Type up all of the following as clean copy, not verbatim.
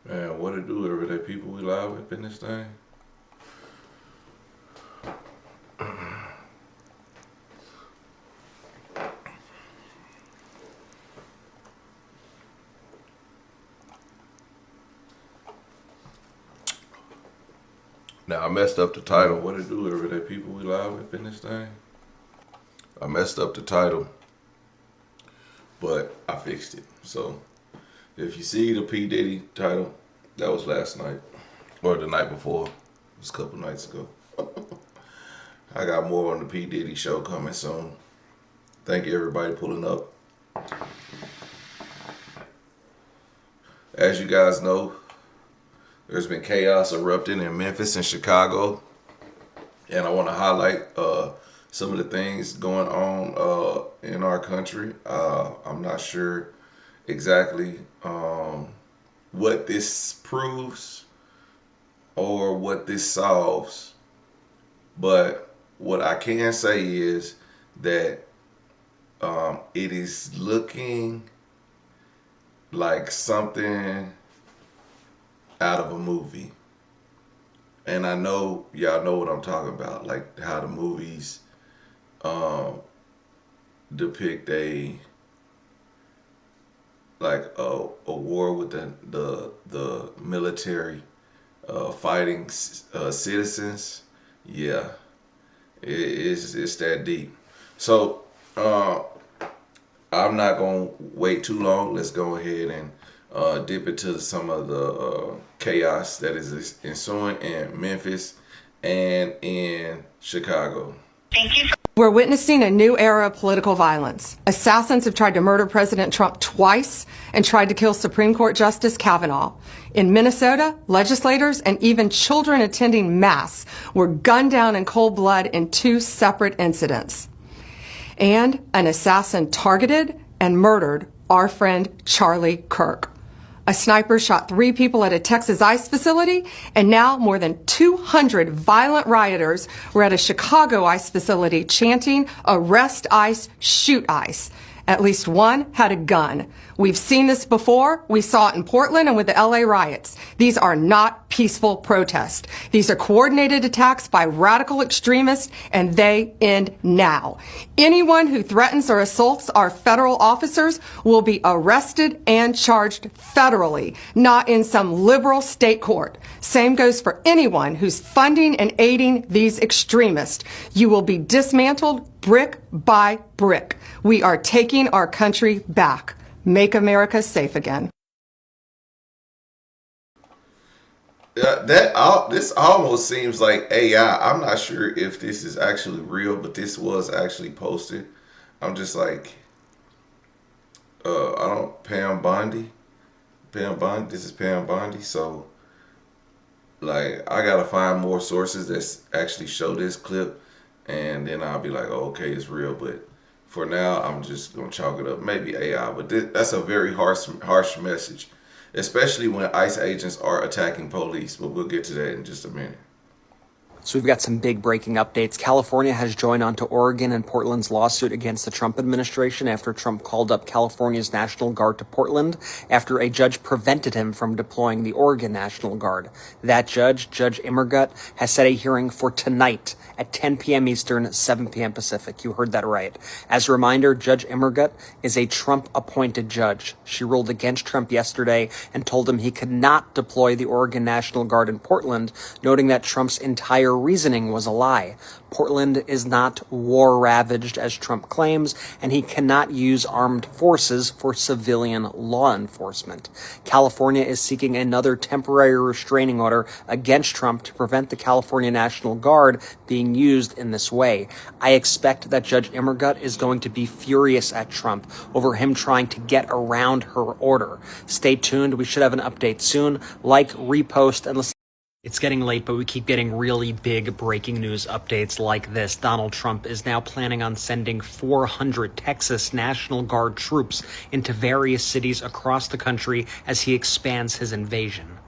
Man, what it do, everyday people? We live up in this thing. Now I messed up the title. What it do, everyday people? We live up in this thing. I messed up the title, but I fixed it. So if you see the P Diddy title, that was last night or the night before. It was a couple nights ago. I got more on the P Diddy show coming soon. Thank you everybody pulling up. As you guys know, there's been chaos erupting in Memphis and Chicago, and I want to highlight some of the things going on in our country. I'm not sure exactly what this proves or what this solves, but what I can say is that it is looking like something out of a movie. And I know y'all know what I'm talking about, like how the movies depict a war with the military fighting citizens. Yeah, it's that deep. So I'm not gonna wait too long. Let's go ahead and dip into some of the chaos that is ensuing in Memphis and in Chicago. Thank you. We're witnessing a new era of political violence. Assassins have tried to murder President Trump twice and tried to kill Supreme Court Justice Kavanaugh. In Minnesota, legislators and even children attending Mass were gunned down in cold blood in two separate incidents. And an assassin targeted and murdered our friend Charlie Kirk. A sniper shot 3 people at a Texas ICE facility, and now more than 200 violent rioters were at a Chicago ICE facility chanting, "Arrest ICE, shoot ICE." At least one had a gun. We've seen this before. We saw it in Portland and with the LA riots. These are not peaceful protests. These are coordinated attacks by radical extremists, and they end now. Anyone who threatens or assaults our federal officers will be arrested and charged federally, not in some liberal state court. Same goes for anyone who's funding and aiding these extremists. You will be dismantled brick by brick. We are taking our country back. Make America safe again. This almost seems like AI. I'm not sure if this is actually real, but this was actually posted. I'm just like, I don't Pam Bondi. This is Pam Bondi. So, like, I gotta find more sources that actually show this clip, and then I'll be like, oh, okay, it's real. But for now, I'm just gonna chalk it up, maybe AI. But that's a very harsh message, especially when ICE agents are attacking police. But we'll get to that in just a minute. So we've got some big breaking updates. California has joined onto Oregon and Portland's lawsuit against the Trump administration after Trump called up California's National Guard to Portland after a judge prevented him from deploying the Oregon National Guard. That judge, Judge Immergut, has set a hearing for tonight at 10 p.m. Eastern, 7 p.m. Pacific. You heard that right. As a reminder, Judge Immergut is a Trump-appointed judge. She ruled against Trump yesterday and told him he could not deploy the Oregon National Guard in Portland, noting that Trump's entire reasoning was a lie. Portland is not war-ravaged, as Trump claims, and he cannot use armed forces for civilian law enforcement. California is seeking another temporary restraining order against Trump to prevent the California National Guard being used in this way. I expect that Judge Immergut is going to be furious at Trump over him trying to get around her order. Stay tuned. We should have an update soon. Like, repost, and listen. It's getting late, but we keep getting really big breaking news updates like this. Donald Trump is now planning on sending 400 Texas National Guard troops into various cities across the country as he expands his invasion.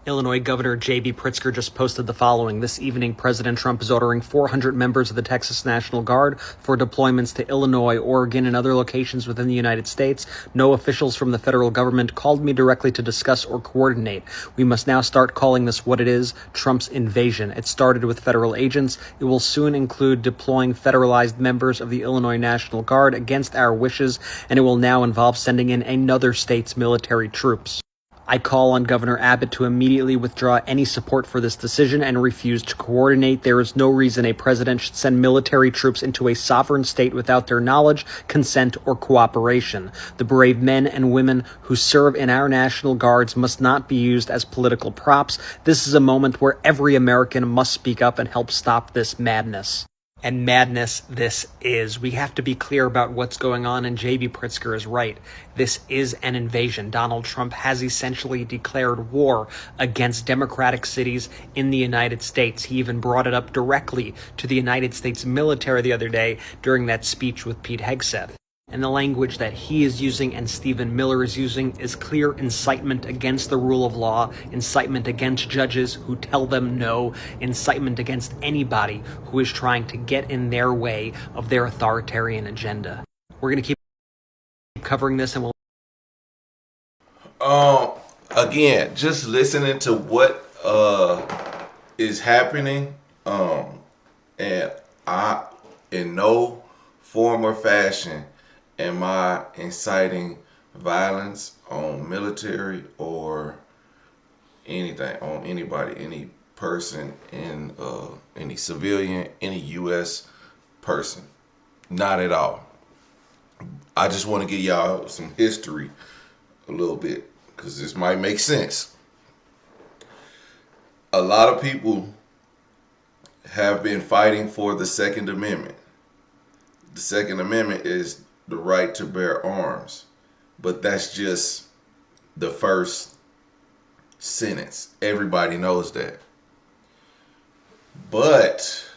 Illinois Governor J.B. Pritzker just posted the following. This evening, President Trump is ordering 400 members of the Texas National Guard for deployments to Illinois, Oregon, and other locations within the United States. No officials from the federal government called me directly to discuss or coordinate. We must now start calling this what it is, Trump's invasion. It started with federal agents. It will soon include deploying federalized members of the Illinois National Guard against our wishes, and it will now involve sending in another state's military troops. I call on Governor Abbott to immediately withdraw any support for this decision and refuse to coordinate. There is no reason a president should send military troops into a sovereign state without their knowledge, consent, or cooperation. The brave men and women who serve in our National Guards must not be used as political props. This is a moment where every American must speak up and help stop this madness. And madness this is. We have to be clear about what's going on, and J.B. Pritzker is right. This is an invasion. Donald Trump has essentially declared war against democratic cities in the United States. He even brought it up directly to the United States military the other day during that speech with Pete Hegseth. And the language that he is using and Stephen Miller is using is clear incitement against the rule of law, incitement against judges who tell them no, incitement against anybody who is trying to get in their way of their authoritarian agenda. We're going to keep covering this, and we'll... Again, just listening to what is happening, and I, in no form or fashion, am I inciting violence on military or anything, on anybody, any person, in any civilian, any U.S. person. Not at all. I just want to give y'all some history a little bit, because this might make sense. A lot of people have been fighting for the Second Amendment. The Second Amendment is the right to bear arms, but that's just the first sentence. Everybody knows that. But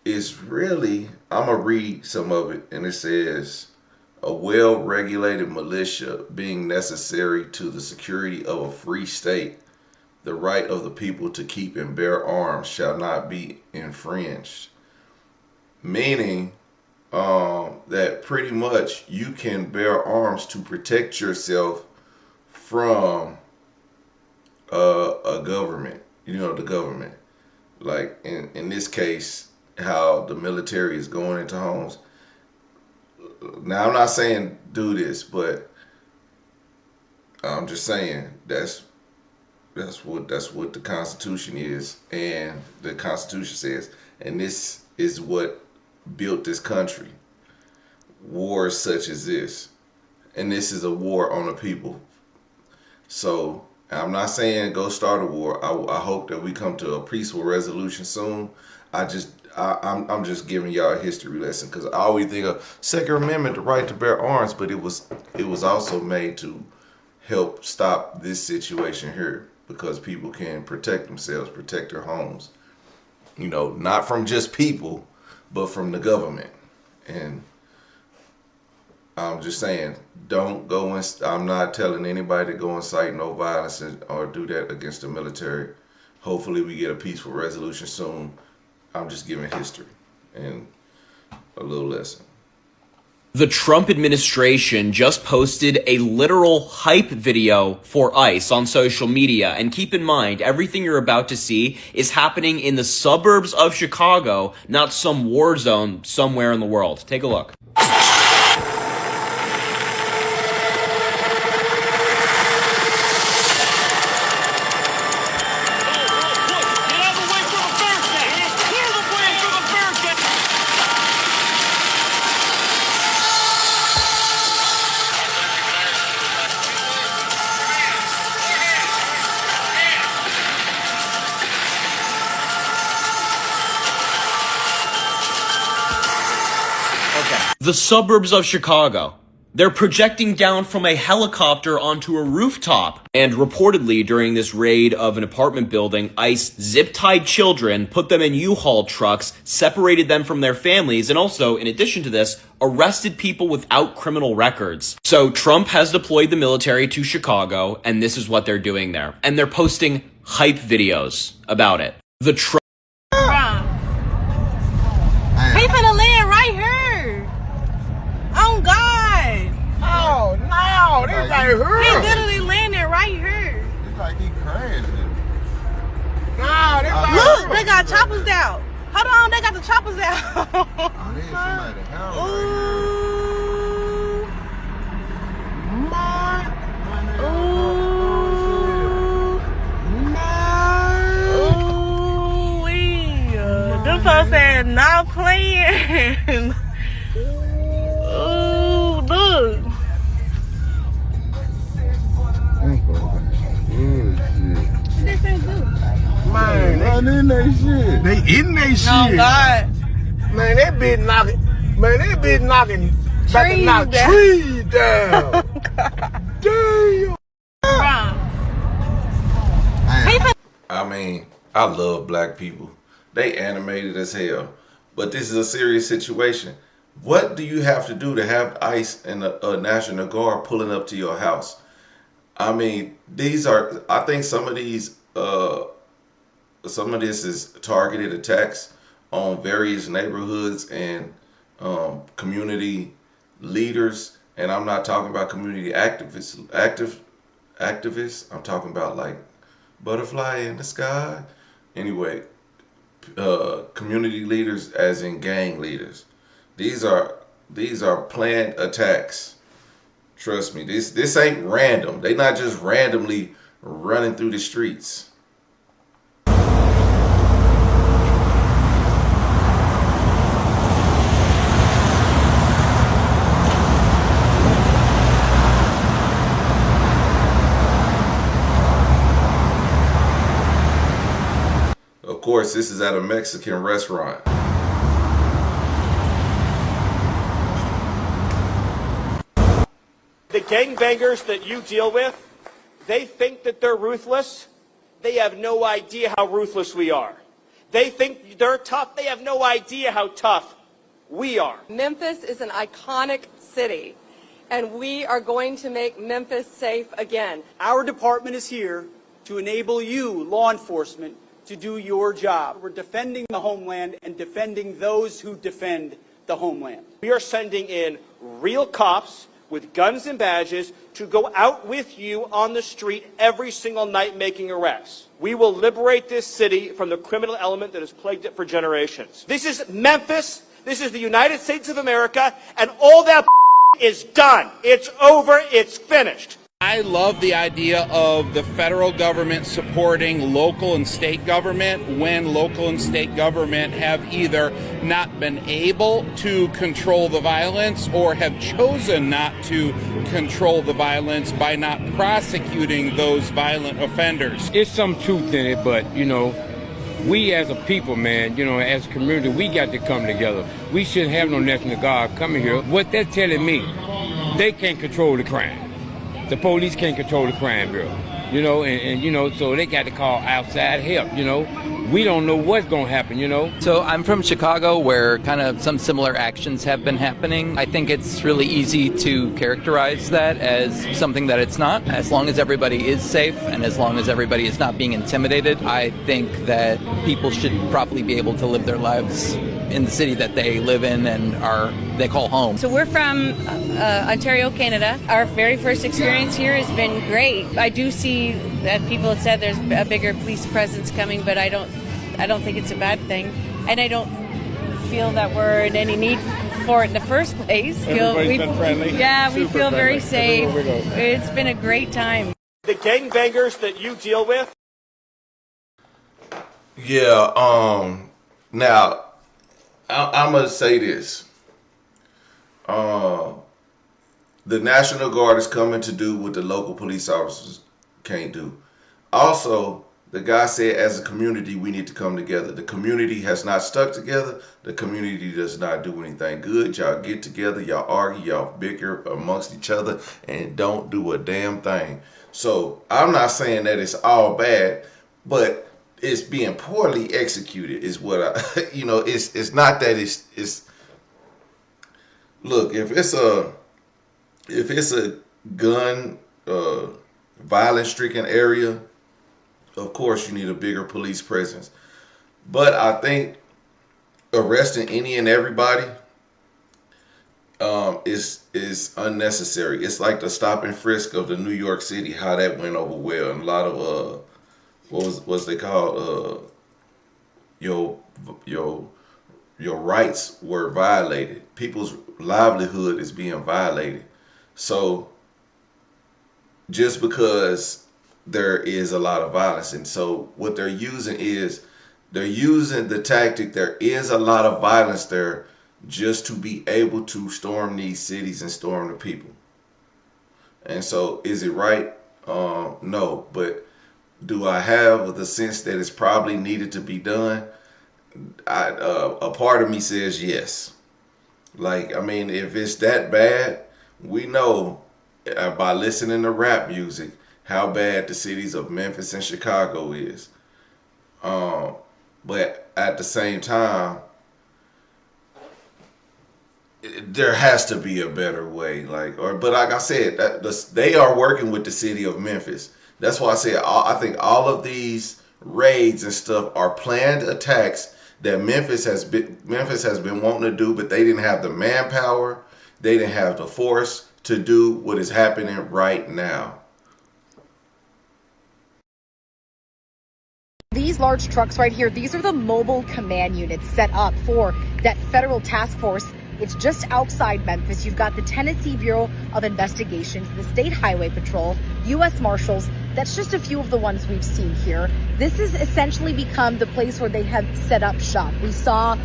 it's really, I'm gonna read some of it, and it says, a well-regulated militia being necessary to the security of a free state, the right of the people to keep and bear arms shall not be infringed. Meaning that pretty much you can bear arms to protect yourself from a government, the government. Like in this case, how the military is going into homes. Now, I'm not saying do this, but I'm just saying that's what the Constitution is, and the Constitution says, and this is what built this country. Wars such as this, and this is a war on the people. So I'm not saying go start a war. I hope that we come to a peaceful resolution soon. I'm just giving y'all a history lesson, because I always think of Second Amendment, the right to bear arms, but it was also made to help stop this situation here, because people can protect themselves, protect their homes. Not from just people, but from the government. And I'm just saying, don't go in. I'm not telling anybody to go incite no violence or do that against the military. Hopefully we get a peaceful resolution soon. I'm just giving history and a little lesson. The Trump administration just posted a literal hype video for ICE on social media. And keep in mind, everything you're about to see is happening in the suburbs of Chicago, not some war zone somewhere in the world. Take a look. The suburbs of Chicago. They're projecting down from a helicopter onto a rooftop. And reportedly, during this raid of an apartment building, ICE zip-tied children, put them in U-Haul trucks, separated them from their families, and also, in addition to this, arrested people without criminal records. So Trump has deployed the military to Chicago, and this is what they're doing there. And they're posting hype videos about it. The Trump... He finna land right here. Oh God. Oh no, this ain't her. He literally landed right here. It's like he crashed. No, this ain't Look, her. they got choppers out. Hold on, they got the choppers out. Oh, there's somebody hell Ooh. right here. Ooh. Ooh-wee. Them folks said not playing. Ooh, look. Man, they in that shit. They in that shit. Oh God. Man, that bitch knocking. Man, that bitch knocking. About to knock trees down. Damn. I mean, I love black people. They animated as hell. But this is a serious situation. What do you have to do to have ICE and a National Guard pulling up to your house? I mean, I think some of this is targeted attacks on various neighborhoods and community leaders. And I'm not talking about community activists. I'm talking about like butterfly in the sky. Anyway, community leaders as in gang leaders. These are planned attacks. Trust me, this ain't random. They not just randomly running through the streets. Of course, this is at a Mexican restaurant. The gangbangers that you deal with, they think that they're ruthless. They have no idea how ruthless we are. They think they're tough. They have no idea how tough we are. Memphis is an iconic city, and we are going to make Memphis safe again. Our department is here to enable you, law enforcement, to do your job. We're defending the homeland and defending those who defend the homeland. We are sending in real cops with guns and badges to go out with you on the street every single night making arrests. We will liberate this city from the criminal element that has plagued it for generations. This is Memphis. This is the United States of America, and all that is done. It's over. It's finished. I love the idea of the federal government supporting local and state government when local and state government have either not been able to control the violence or have chosen not to control the violence by not prosecuting those violent offenders. It's some truth in it, but, you know, we as a people, man, you know, as a community, we got to come together. We shouldn't have no National Guard coming here. What they're telling me, they can't control the crime. The police can't control the crime bureau, you know, and you know, so they got to call outside help, you know. We don't know what's going to happen, you know. So I'm from Chicago, where kind of some similar actions have been happening. I think it's really easy to characterize that as something that it's not. As long as everybody is safe and as long as everybody is not being intimidated, I think that people should probably be able to live their lives in the city that they live in and they call home. So we're from Ontario, Canada. Our very first experience here has been great. I do see that people have said there's a bigger police presence coming, but I don't think it's a bad thing, and I don't feel that we're in any need for it in the first place. Everybody's been friendly. Yeah, we Super feel very friendly. safe. It's been a great time. The gangbangers that you deal with. Yeah. Now, I'm gonna say this. The National Guard is coming to do what the local police officers can't do. Also, The guy said, as a community, we need to come together. The community has not stuck together. The community does not do anything good. Y'all get together, y'all argue, y'all bicker amongst each other, and don't do a damn thing. So I'm not saying that it's all bad, but it's being poorly executed is what I, it's not that it's look, if it's a gun, violence stricken area, of course you need a bigger police presence. But I think arresting any and everybody is unnecessary. It's like the stop and frisk of the New York City, how that went over well, and a lot of what's they called your rights were violated. People's livelihood is being violated. So just because there is a lot of violence, and so what they're using the tactic, there is a lot of violence there, just to be able to storm these cities and storm the people. And so is it right? No, but do I have the sense that it's probably needed to be done? A part of me says yes. Like, I mean, if it's that bad, we know by listening to rap music how bad the cities of Memphis and Chicago is. But at the same time, there has to be a better way. But like I said, they are working with the city of Memphis. That's why I say I think all of these raids and stuff are planned attacks that Memphis has been wanting to do, but they didn't have the manpower, they didn't have the force to do what is happening right now. These large trucks right here, these are the mobile command units set up for that federal task force. It's just outside Memphis. You've got the Tennessee Bureau of Investigations, the State Highway Patrol, U.S. Marshals. That's just a few of the ones we've seen here. This has essentially become the place where they have set up shop. We saw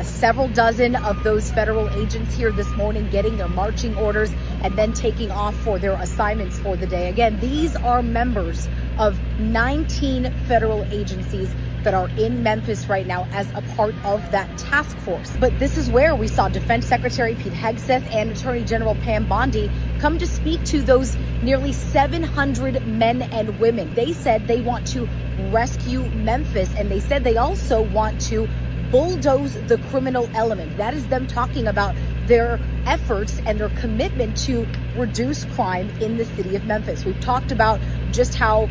several dozen of those federal agents here this morning getting their marching orders and then taking off for their assignments for the day. Again, these are members of 19 federal agencies that are in Memphis right now as a part of that task force. But this is where we saw Defense Secretary Pete Hegseth and Attorney General Pam Bondi come to speak to those nearly 700 men and women. They said they want to rescue Memphis, and they said they also want to bulldoze the criminal element. That is them talking about their efforts and their commitment to reduce crime in the city of Memphis. We've talked about just how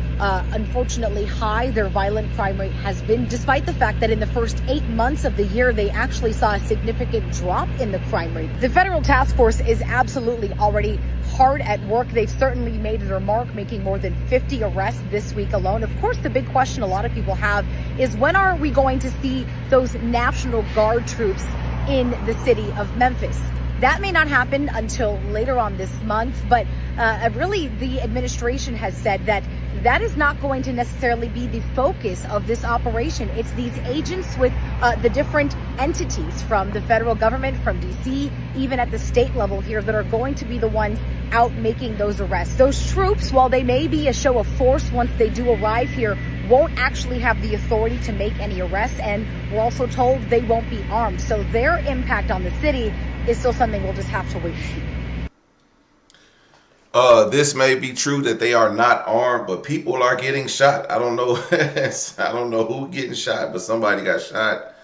unfortunately high their violent crime rate has been, despite the fact that in the first 8 months of the year, they actually saw a significant drop in the crime rate. The federal task force is absolutely already hard at work. They've certainly made their mark, making more than 50 arrests this week alone. Of course, the big question a lot of people have is, when are we going to see those National Guard troops in the city of Memphis? That may not happen until later on this month, but really the administration has said that that is not going to necessarily be the focus of this operation. It's these agents with the different entities from the federal government, from D.C., even at the state level here, that are going to be the ones out making those arrests. Those troops, while they may be a show of force once they do arrive here, won't actually have the authority to make any arrests, and we're also told they won't be armed. So their impact on the city is still something we'll just have to wait and see. This may be true that they are not armed, but people are getting shot. I don't know. I don't know who getting shot, but somebody got shot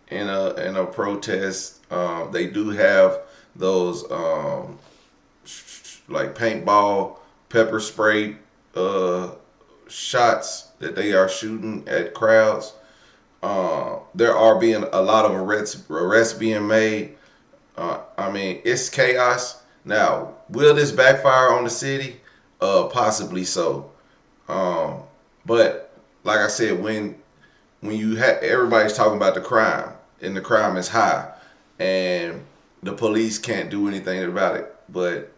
in a protest. They do have those like paintball, pepper spray shots that they are shooting at crowds. There are being a lot of arrests being made. I mean, it's chaos. Now, will this backfire on the city? Possibly so. But like I said, when you have everybody's talking about the crime, and the crime is high, and the police can't do anything about it. But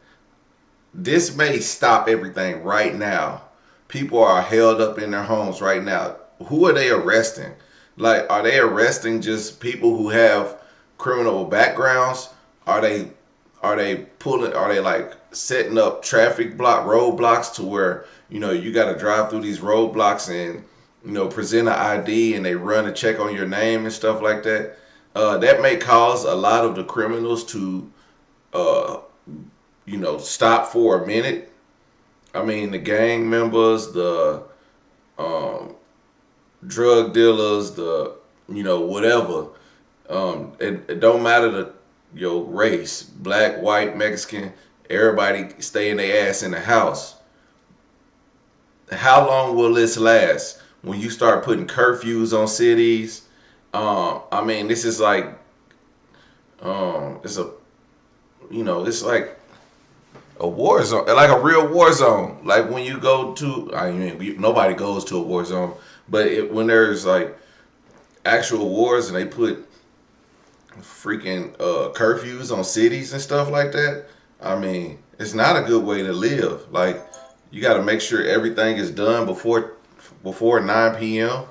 this may stop everything right now. People are held up in their homes right now. Who are they arresting? Like, are they arresting just people who have criminal backgrounds? Are they like setting up traffic roadblocks to where, you know, you got to drive through these roadblocks and present an ID and they run a check on your name and stuff like that, that may cause a lot of the criminals to, stop for a minute. I mean, the gang members, the drug dealers, the whatever. It don't matter your race, black, white, Mexican. Everybody stay in their ass in the house. How long will this last? When you start putting curfews on cities, I mean, this is like, it's like a war zone, like a real war zone. Like when you go to, nobody goes to a war zone, but when there's like actual wars and they put freaking curfews on cities and stuff like that, I mean, it's not a good way to live. Like, you got to make sure everything is done before 9 p.m.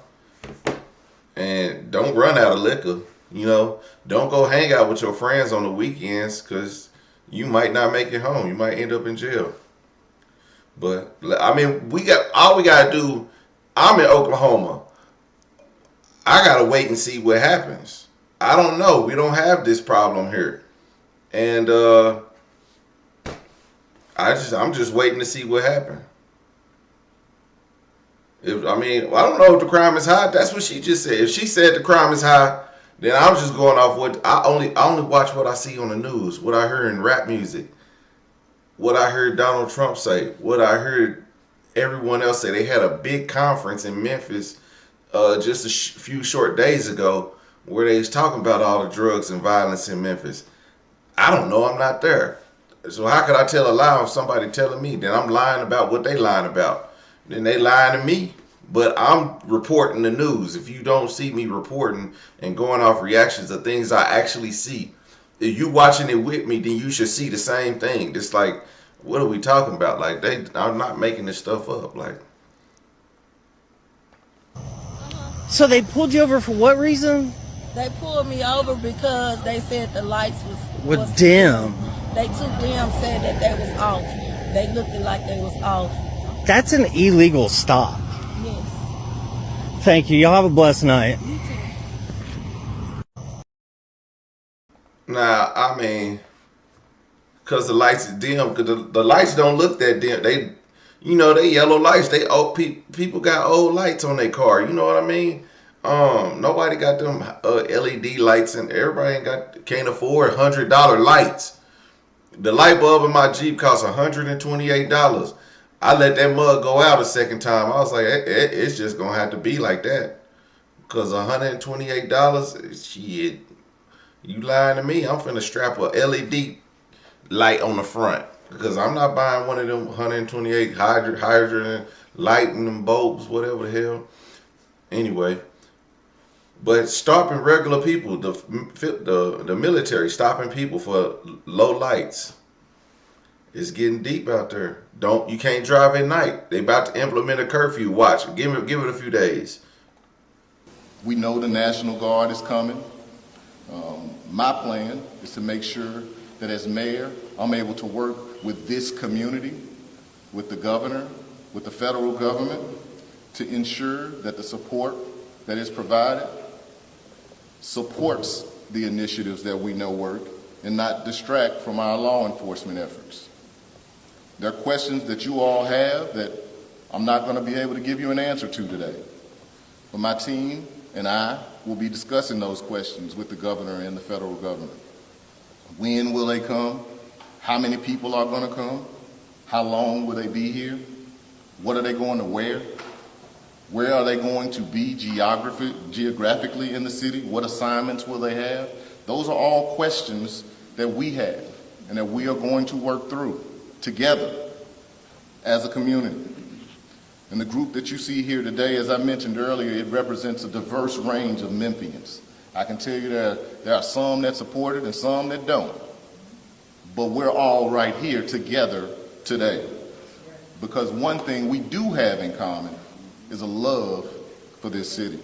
And don't run out of liquor. Don't go hang out with your friends on the weekends because you might not make it home. You might end up in jail. But I mean, we got to do. I'm in Oklahoma. I got to wait and see what happens. I don't know. We don't have this problem here. And I'm just waiting to see what happens. I don't know if the crime is high. That's what she just said. If she said the crime is high, then I'm just going off what I only watch what I see on the news, what I heard in rap music, what I heard Donald Trump say, what I heard everyone else say. They had a big conference in Memphis just a few short days ago where they was talking about all the drugs and violence in Memphis. I don't know. I'm not there. So how could I tell a lie if somebody telling me? Then I'm lying about what they lying about. Then they lying to me. But I'm reporting the news. If you don't see me reporting and going off reactions of things I actually see, if you watching it with me, then you should see the same thing. It's like, what are we talking about? Like, I'm not making this stuff up. Like, So they pulled you over for what reason? They pulled me over because they said the lights was dim. They took them, said that they was off. They looked like they was off. That's an illegal stop. Yes. Thank you. Y'all have a blessed night. nah, I mean, because the lights is dim. Because the lights don't look that dim. They yellow lights. People got old lights on their car. You know what I mean? Nobody got them LED lights, and everybody can't afford $100 lights. The light bulb in my Jeep costs $128. I let that mug go out a second time. I was like, it's just gonna have to be like that, because $128, shit, you lying to me? I'm finna strap a LED light on the front, because I'm not buying one of them 128 hydrogen lighting them bulbs, whatever the hell. Anyway. But stopping regular people, the military stopping people for low lights, it's getting deep out there. You can't drive at night. They about to implement a curfew. Watch, give it a few days. We know the National Guard is coming. My plan is to make sure that as mayor, I'm able to work with this community, with the governor, with the federal government, to ensure that the support that is provided supports the initiatives that we know work and not distract from our law enforcement efforts. There are questions that you all have that I'm not going to be able to give you an answer to today. But my team and I will be discussing those questions with the governor and the federal government. When will they come? How many people are going to come? How long will they be here? What are they going to wear? Where are they going to be geographically in the city? What assignments will they have? Those are all questions that we have and that we are going to work through together as a community. And the group that you see here today, as I mentioned earlier, it represents a diverse range of Memphians. I can tell you there are some that support it and some that don't. But we're all right here together today. Because one thing we do have in common is a love for this city.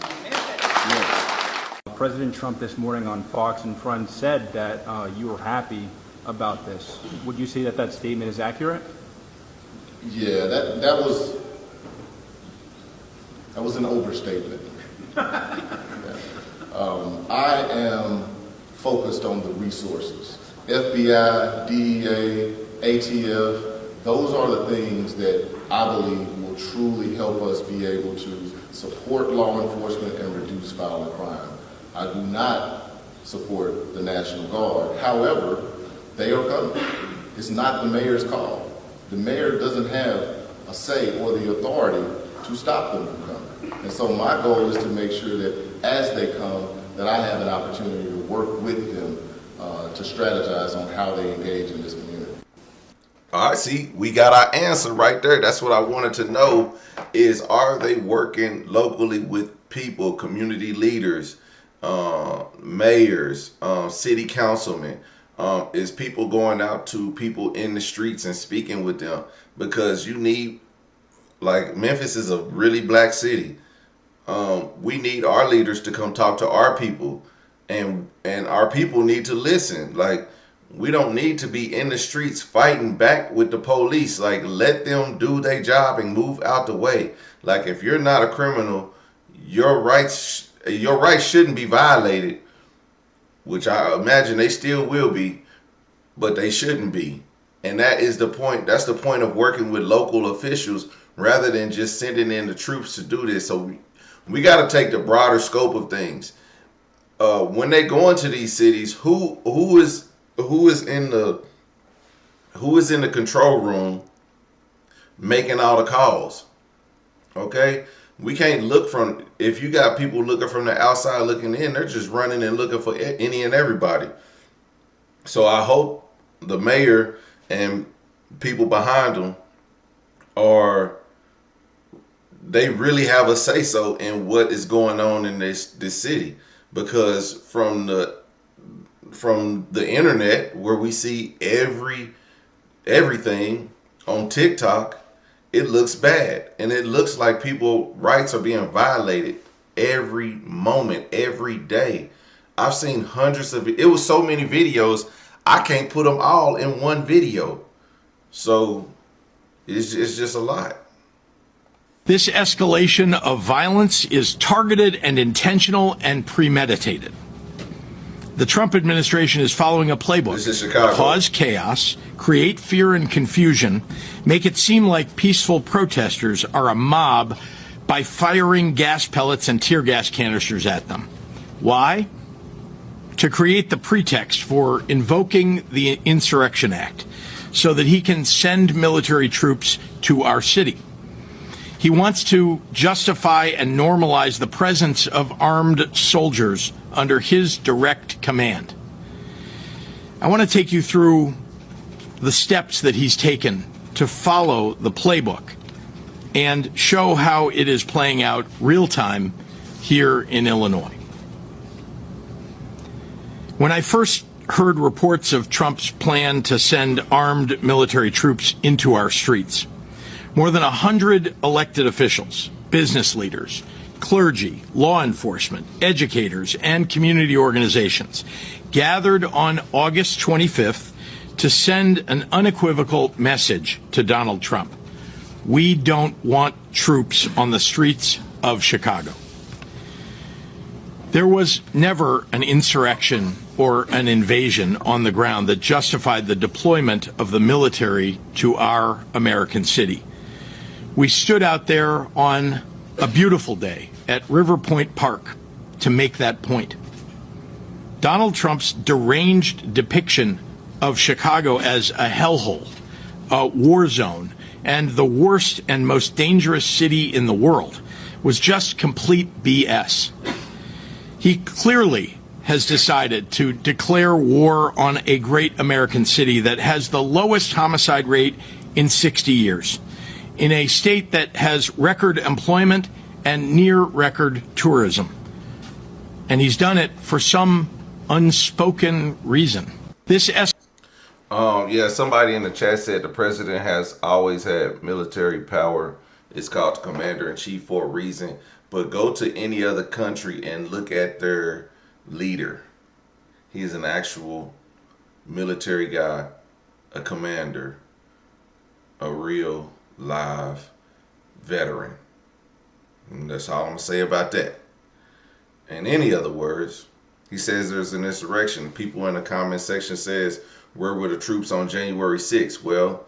Yes. President Trump this morning on Fox and Friends said that you were happy about this. Would you say that that statement is accurate? Yeah, that was That was an overstatement. I am focused on the resources. FBI, DEA, ATF, those are the things that I believe will truly help us be able to support law enforcement and reduce violent crime. I do not support the National Guard. However, they are coming. It's not the mayor's call. The mayor doesn't have a say or the authority to stop them from coming. And so my goal is to make sure that as they come, that I have an opportunity to work with them to strategize on how they engage in this community. All right, see, we got our answer right there. That's what I wanted to know is, are they working locally with people, community leaders, mayors, city councilmen? Is people going out to people in the streets and speaking with them? Because you need, like, Memphis is a really black city. We need our leaders to come talk to our people, and our people need to listen. Like, we don't need to be in the streets fighting back with the police. Like, let them do their job and move out the way. Like, if you're not a criminal, your rights shouldn't be violated, which I imagine they still will be, but they shouldn't be. And that is the point. That's the point of working with local officials rather than just sending in the troops to do this. So we got to take the broader scope of things. When they go into these cities, who is in the control room making all the calls? Okay, we can't look from, if you got people looking from the outside looking in, they're just running and looking for any and everybody. So I hope the mayor and people behind them they really have a say so in what is going on in this city, because from the internet, where we see everything on TikTok, it looks bad, and it looks like people's rights are being violated every moment, every day. I've seen hundreds of it was so many videos, I can't put them all in one video. So it's just a lot. This escalation of violence is targeted and intentional and premeditated. The Trump administration is following a playbook. This is Chicago. Cause chaos, create fear and confusion, make it seem like peaceful protesters are a mob by firing gas pellets and tear gas canisters at them. Why? To create the pretext for invoking the Insurrection Act so that he can send military troops to our city. He wants to justify and normalize the presence of armed soldiers under his direct command. I want to take you through the steps that he's taken to follow the playbook and show how it is playing out real time here in Illinois. When I first heard reports of Trump's plan to send armed military troops into our streets, more than 100 elected officials, business leaders, clergy, law enforcement, educators, and community organizations gathered on August 25th to send an unequivocal message to Donald Trump. We don't want troops on the streets of Chicago. There was never an insurrection or an invasion on the ground that justified the deployment of the military to our American city. We stood out there on a beautiful day at River Point Park to make that point. Donald Trump's deranged depiction of Chicago as a hellhole, a war zone, and the worst and most dangerous city in the world was just complete BS. He clearly has decided to declare war on a great American city that has the lowest homicide rate in 60 years. In a state that has record employment and near record tourism. And he's done it for some unspoken reason. Yeah, somebody in the chat said the president has always had military power. It's called the commander-in-chief for a reason. But go to any other country and look at their leader. He's an actual military guy, a commander, a real live veteran. And that's all I'm going to say about that. In any other words, he says there's an insurrection. People in the comment section says, where were the troops on January 6th? Well,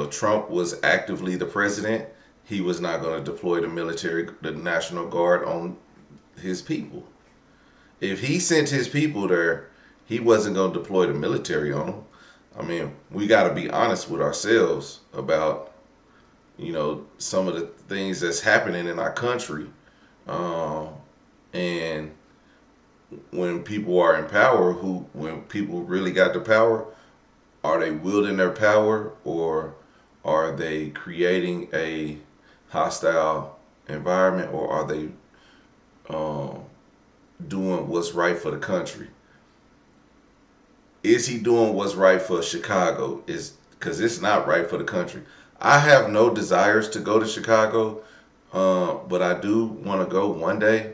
Trump was actively the president. He was not going to deploy the military, the National Guard on his people. If he sent his people there, he wasn't going to deploy the military on them. I mean, we got to be honest with ourselves about, you know, some of the things that's happening in our country. And when people are in power, when people really got the power, are they wielding their power, or are they creating a hostile environment, or are they doing what's right for the country? Is he doing what's right for Chicago? Because it's not right for the country. I have no desires to go to Chicago, but I do want to go one day.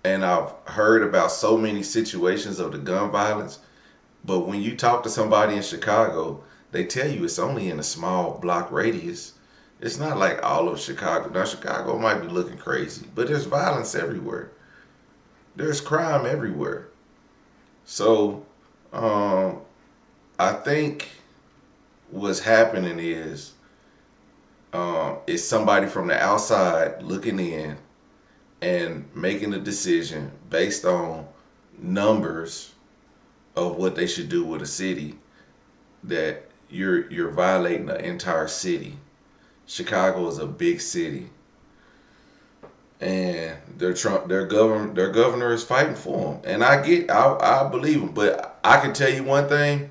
And I've heard about so many situations of the gun violence, but when you talk to somebody in Chicago, they tell you it's only in a small block radius. It's not like all of Chicago. Now, Chicago might be looking crazy, but there's violence everywhere. There's crime everywhere. So, I think what's happening is somebody from the outside looking in and making a decision based on numbers of what they should do with a city, that you're violating the entire city. Chicago is a big city, and their governor is fighting for them, and I believe him. But I can tell you one thing: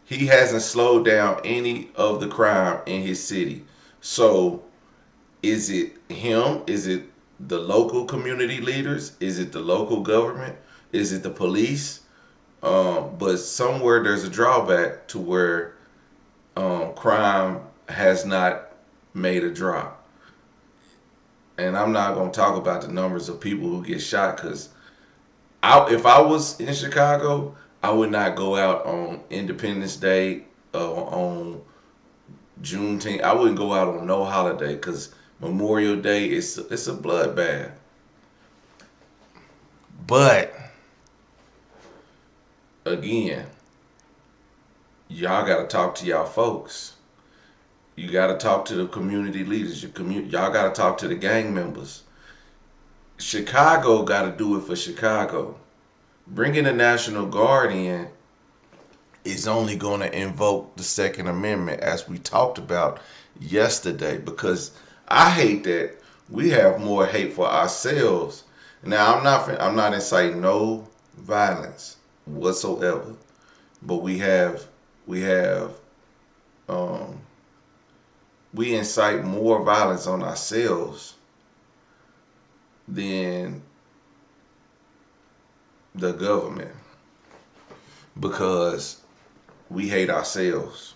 he hasn't slowed down any of the crime in his city. So, is it him? Is it the local community leaders? Is it the local government? Is it the police? But somewhere there's a drawback to where crime has not made a drop. And I'm not going to talk about the numbers of people who get shot, because if I was in Chicago, I would not go out on Independence Day, on Juneteenth. I wouldn't go out on no holiday, because Memorial Day, it's a bloodbath. But again, y'all got to talk to y'all folks. You got to talk to the community leaders. Y'all got to talk to the gang members. Chicago got to do it for Chicago. Bringing the National Guard in is only going to invoke the Second Amendment, as we talked about yesterday, because I hate that we have more hate for ourselves. Now, I'm not inciting no violence whatsoever, but we incite more violence on ourselves than the government, because we hate ourselves,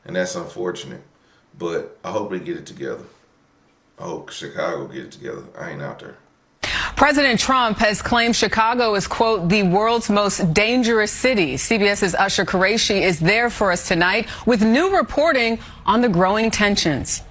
and that's unfortunate. But I hope they get it together. I hope Chicago get it together. I ain't out there. President Trump has claimed Chicago is, quote, the world's most dangerous city. CBS's Usher Qureshi is there for us tonight with new reporting on the growing tensions.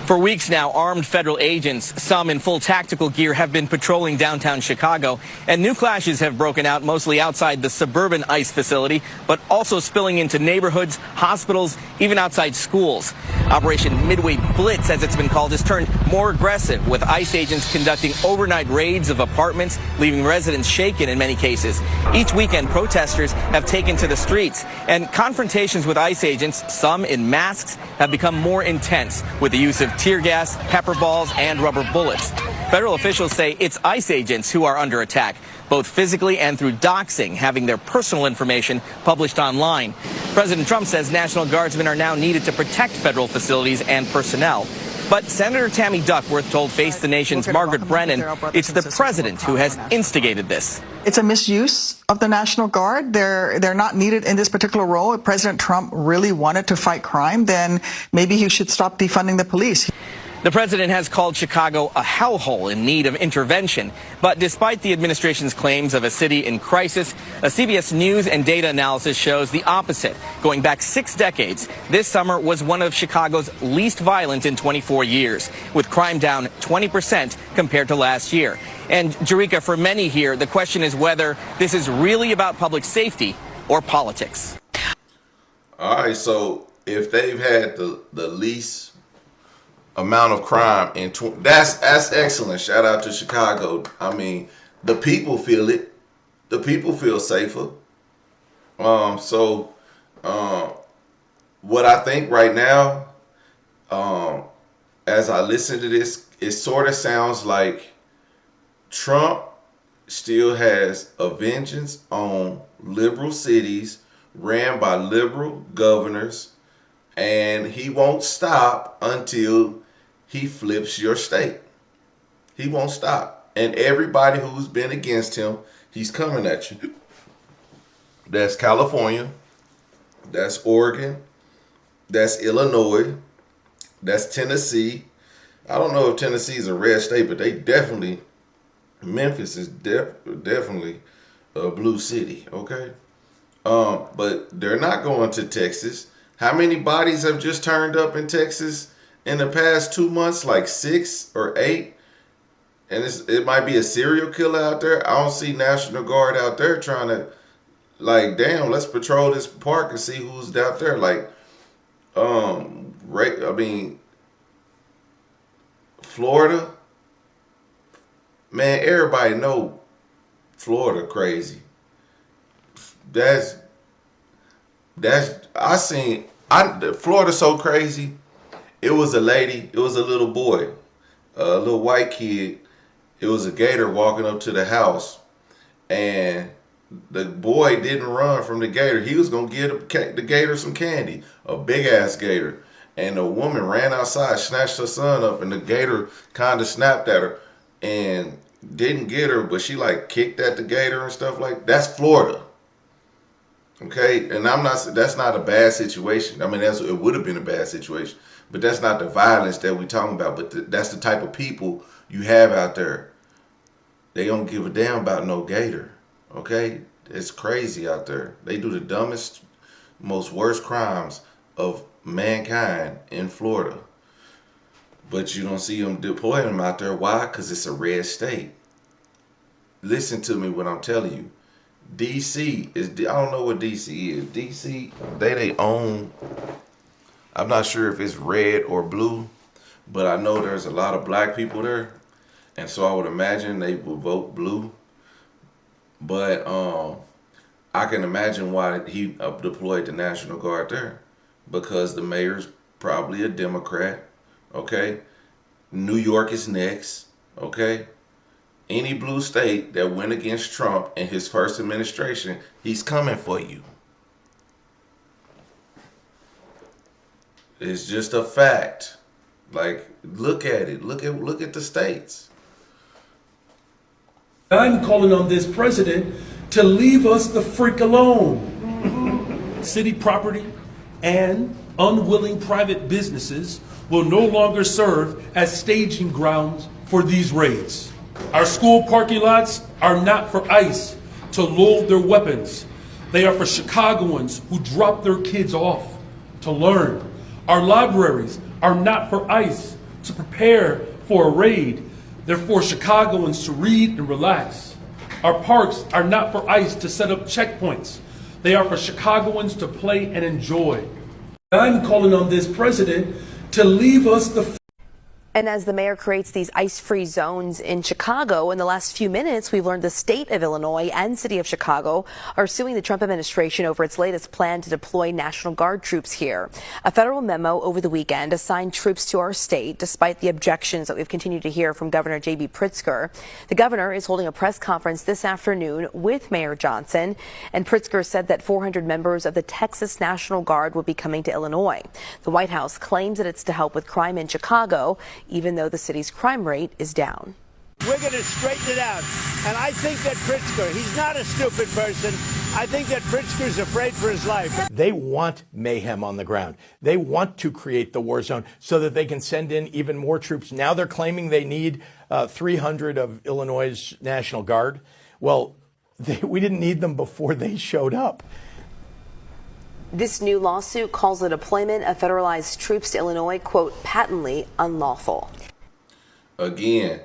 For weeks now, armed federal agents, some in full tactical gear, have been patrolling downtown Chicago, and new clashes have broken out mostly outside the suburban ICE facility, but also spilling into neighborhoods, hospitals, even outside schools. Operation Midway Blitz, as it's been called, has turned more aggressive, with ICE agents conducting overnight raids of apartments, leaving residents shaken in many cases. Each weekend, protesters have taken to the streets, and confrontations with ICE agents, some in masks, have become more intense, with the use of tear gas, pepper balls, and rubber bullets. Federal officials say it's ICE agents who are under attack, both physically and through doxing, having their personal information published online. President Trump says National Guardsmen are now needed to protect federal facilities and personnel. But Senator Tammy Duckworth told Face the Nation's Margaret Brennan it's the president who has instigated this. It's a misuse of the National Guard. They're not needed in this particular role. If President Trump really wanted to fight crime, then maybe he should stop defunding the police. The president has called Chicago a hellhole in need of intervention. But despite the administration's claims of a city in crisis, a CBS News and data analysis shows the opposite. Going back 6 decades, this summer was one of Chicago's least violent in 24 years, with crime down 20% compared to last year. And Jerika, for many here, the question is whether this is really about public safety or politics. All right, so if they've had the least amount of crime in that's excellent. Shout out to Chicago. I mean, the people feel it. The people feel safer. What I think right now, as I listen to this, it sort of sounds like Trump still has a vengeance on liberal cities ran by liberal governors, and he won't stop until he flips your state. He won't stop. And everybody who's been against him, he's coming at you. That's California. That's Oregon. That's Illinois. That's Tennessee. I don't know if Tennessee is a red state, but they definitely, Memphis is definitely a blue city, okay? But they're not going to Texas. How many bodies have just turned up in Texas in the past 2 months? Like 6 or 8? And it might be a serial killer out there. I don't see National Guard out there trying to, like, damn, let's patrol this park and see who's out there. Like, right? I mean, Florida, man, everybody know Florida crazy. Florida's so crazy. It was a lady, it was a little boy, a little white kid. It was a gator walking up to the house, and the boy didn't run from the gator. He was gonna give the gator some candy, a big ass gator. And the woman ran outside, snatched her son up, and the gator kind of snapped at her and didn't get her, but she like kicked at the gator and stuff like that. That's Florida. Okay, and that's not a bad situation. I mean, it would have been a bad situation, but that's not the violence that we're talking about. But that's the type of people you have out there. They don't give a damn about no gator. Okay, it's crazy out there. They do the dumbest, most worst crimes of mankind in Florida. But you don't see them deploying them out there. Why? Because it's a red state. Listen to me when I'm telling you. DC is, I don't know what DC is. DC, they own, I'm not sure if it's red or blue, but I know there's a lot of black people there. And so I would imagine they would vote blue. But I can imagine why he deployed the National Guard there. Because the mayor's probably a Democrat, okay? New York is next, okay? Any blue state that went against Trump in his first administration, he's coming for you. It's just a fact. Like, look at it. Look at the states. I'm calling on this president to leave us the freak alone. City property and unwilling private businesses will no longer serve as staging grounds for these raids. Our school parking lots are not for ICE to load their weapons. They are for Chicagoans who drop their kids off to learn. Our libraries are not for ICE to prepare for a raid. They're for Chicagoans to read and relax. Our parks are not for ICE to set up checkpoints. They are for Chicagoans to play and enjoy. I'm calling on this president to leave us the... And as the mayor creates these ice-free zones in Chicago, in the last few minutes, we've learned the state of Illinois and city of Chicago are suing the Trump administration over its latest plan to deploy National Guard troops here. A federal memo over the weekend assigned troops to our state, despite the objections that we've continued to hear from Governor J.B. Pritzker. The governor is holding a press conference this afternoon with Mayor Johnson, and Pritzker said that 400 members of the Texas National Guard will be coming to Illinois. The White House claims that it's to help with crime in Chicago, even though the city's crime rate is down. We're going to straighten it out. And I think that Pritzker, he's not a stupid person. I think that Pritzker's afraid for his life. They want mayhem on the ground. They want to create the war zone so that they can send in even more troops. Now they're claiming they need 300 of Illinois' National Guard. Well, we didn't need them before they showed up. This new lawsuit calls the deployment of federalized troops to Illinois, quote, patently unlawful. Again,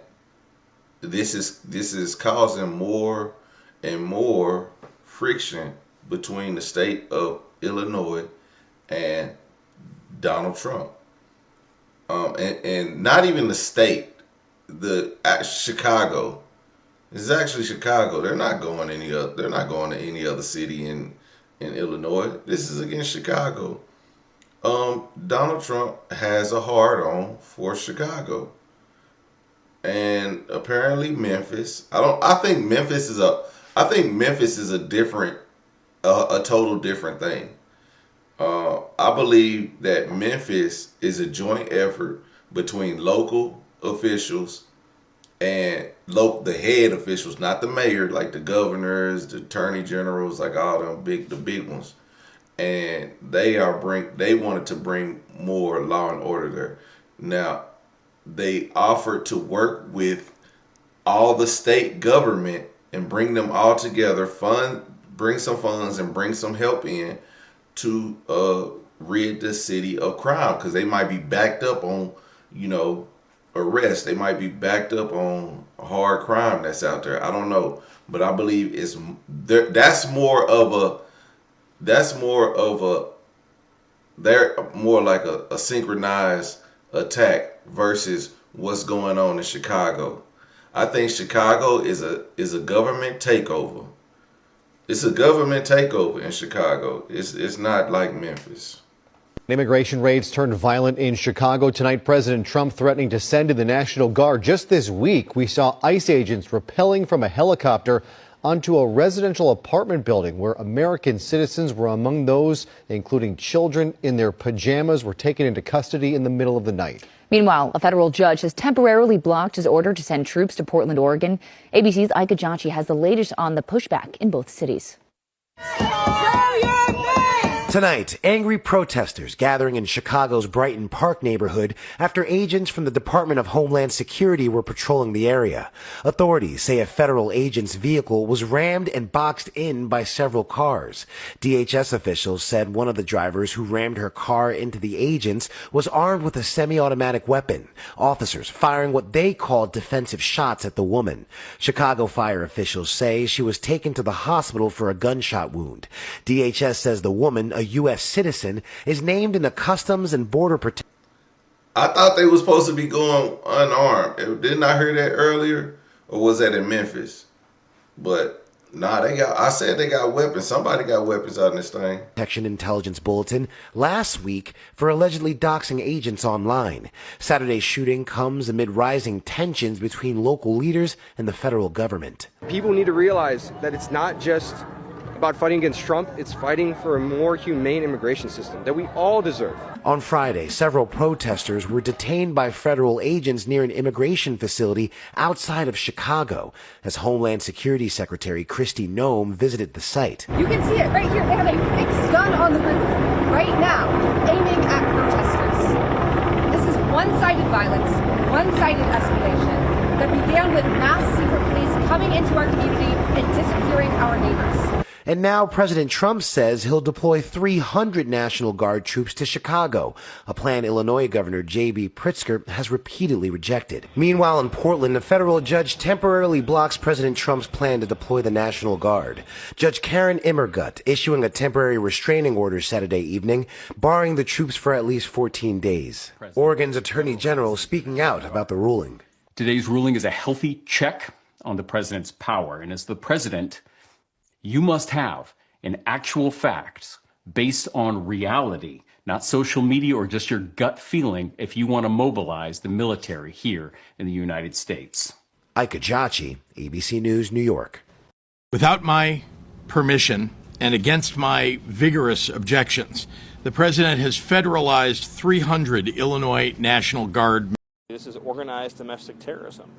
this is causing more and more friction between the state of Illinois and Donald Trump. And not even the state, Chicago. This is actually Chicago. They're not going to any other city in Illinois. This is against Chicago. Donald Trump has a hard-on for Chicago. And apparently Memphis. I think Memphis is a different, a total different thing. I believe that Memphis is a joint effort between local officials and the head officials, not the mayor, like the governors, the attorney generals, like all them the big ones. And they wanted to bring more law and order there. Now, they offered to work with all the state government and bring them all together, bring some funds and bring some help in to rid the city of crime, because they might be backed up on, arrest. They might be backed up on hard crime that's out there. I don't know, but I believe they're more like a synchronized attack versus what's going on in Chicago. I think Chicago is a government takeover. It's a government takeover in Chicago. It's not like Memphis. Immigration raids turned violent in Chicago tonight. President Trump threatening to send in the National Guard. Just this week, we saw ICE agents rappelling from a helicopter onto a residential apartment building where American citizens were among those, including children in their pajamas, were taken into custody in the middle of the night. Meanwhile, a federal judge has temporarily blocked his order to send troops to Portland, Oregon. ABC's Cashapp has the latest on the pushback in both cities. Tonight, angry protesters gathering in Chicago's Brighton Park neighborhood after agents from the Department of Homeland Security were patrolling the area. Authorities say a federal agent's vehicle was rammed and boxed in by several cars. DHS officials said one of the drivers who rammed her car into the agents was armed with a semi-automatic weapon. Officers firing what they called defensive shots at the woman. Chicago fire officials say she was taken to the hospital for a gunshot wound. DHS says the woman, a U.S. citizen, is named in the Customs and Border Protection. I thought they were supposed to be going unarmed. Didn't I hear that earlier? Or was that in Memphis? But nah, I said they got weapons. Somebody got weapons out in this thing. Protection Intelligence Bulletin last week for allegedly doxing agents online. Saturday's shooting comes amid rising tensions between local leaders and the federal government. People need to realize that it's not just about fighting against Trump, it's fighting for a more humane immigration system that we all deserve. On Friday, several protesters were detained by federal agents near an immigration facility outside of Chicago as Homeland Security Secretary Kristi Noem visited the site. You can see it right here. They have a big gun on the roof right now, aiming at protesters. This is one-sided violence, one-sided escalation that began with mass secret police coming into our community and disappearing our neighbors. And now President Trump says he'll deploy 300 National Guard troops to Chicago, a plan Illinois Governor J.B. Pritzker has repeatedly rejected. Meanwhile, in Portland, a federal judge temporarily blocks President Trump's plan to deploy the National Guard. Judge Karen Immergut issuing a temporary restraining order Saturday evening, barring the troops for at least 14 days. Oregon's Attorney General speaking out about the ruling. Today's ruling is a healthy check on the president's power, and as the president, you must have an actual facts based on reality, not social media or just your gut feeling if you want to mobilize the military here in the United States. Cashapp, ABC News, New York. Without my permission and against my vigorous objections, the president has federalized 300 Illinois National Guard. This is organized domestic terrorism.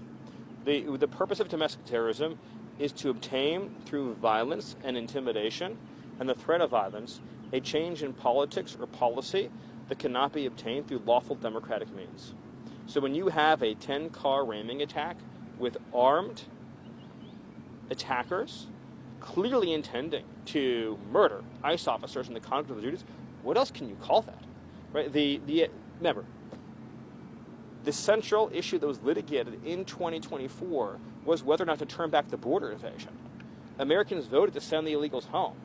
The purpose of domestic terrorism is to obtain, through violence and intimidation and the threat of violence, a change in politics or policy that cannot be obtained through lawful democratic means. So when you have a 10-car ramming attack with armed attackers clearly intending to murder ICE officers in the conduct of their duties, what else can you call that? Right? Remember, the central issue that was litigated in 2024 was whether or not to turn back the border invasion. Americans voted to send the illegals home.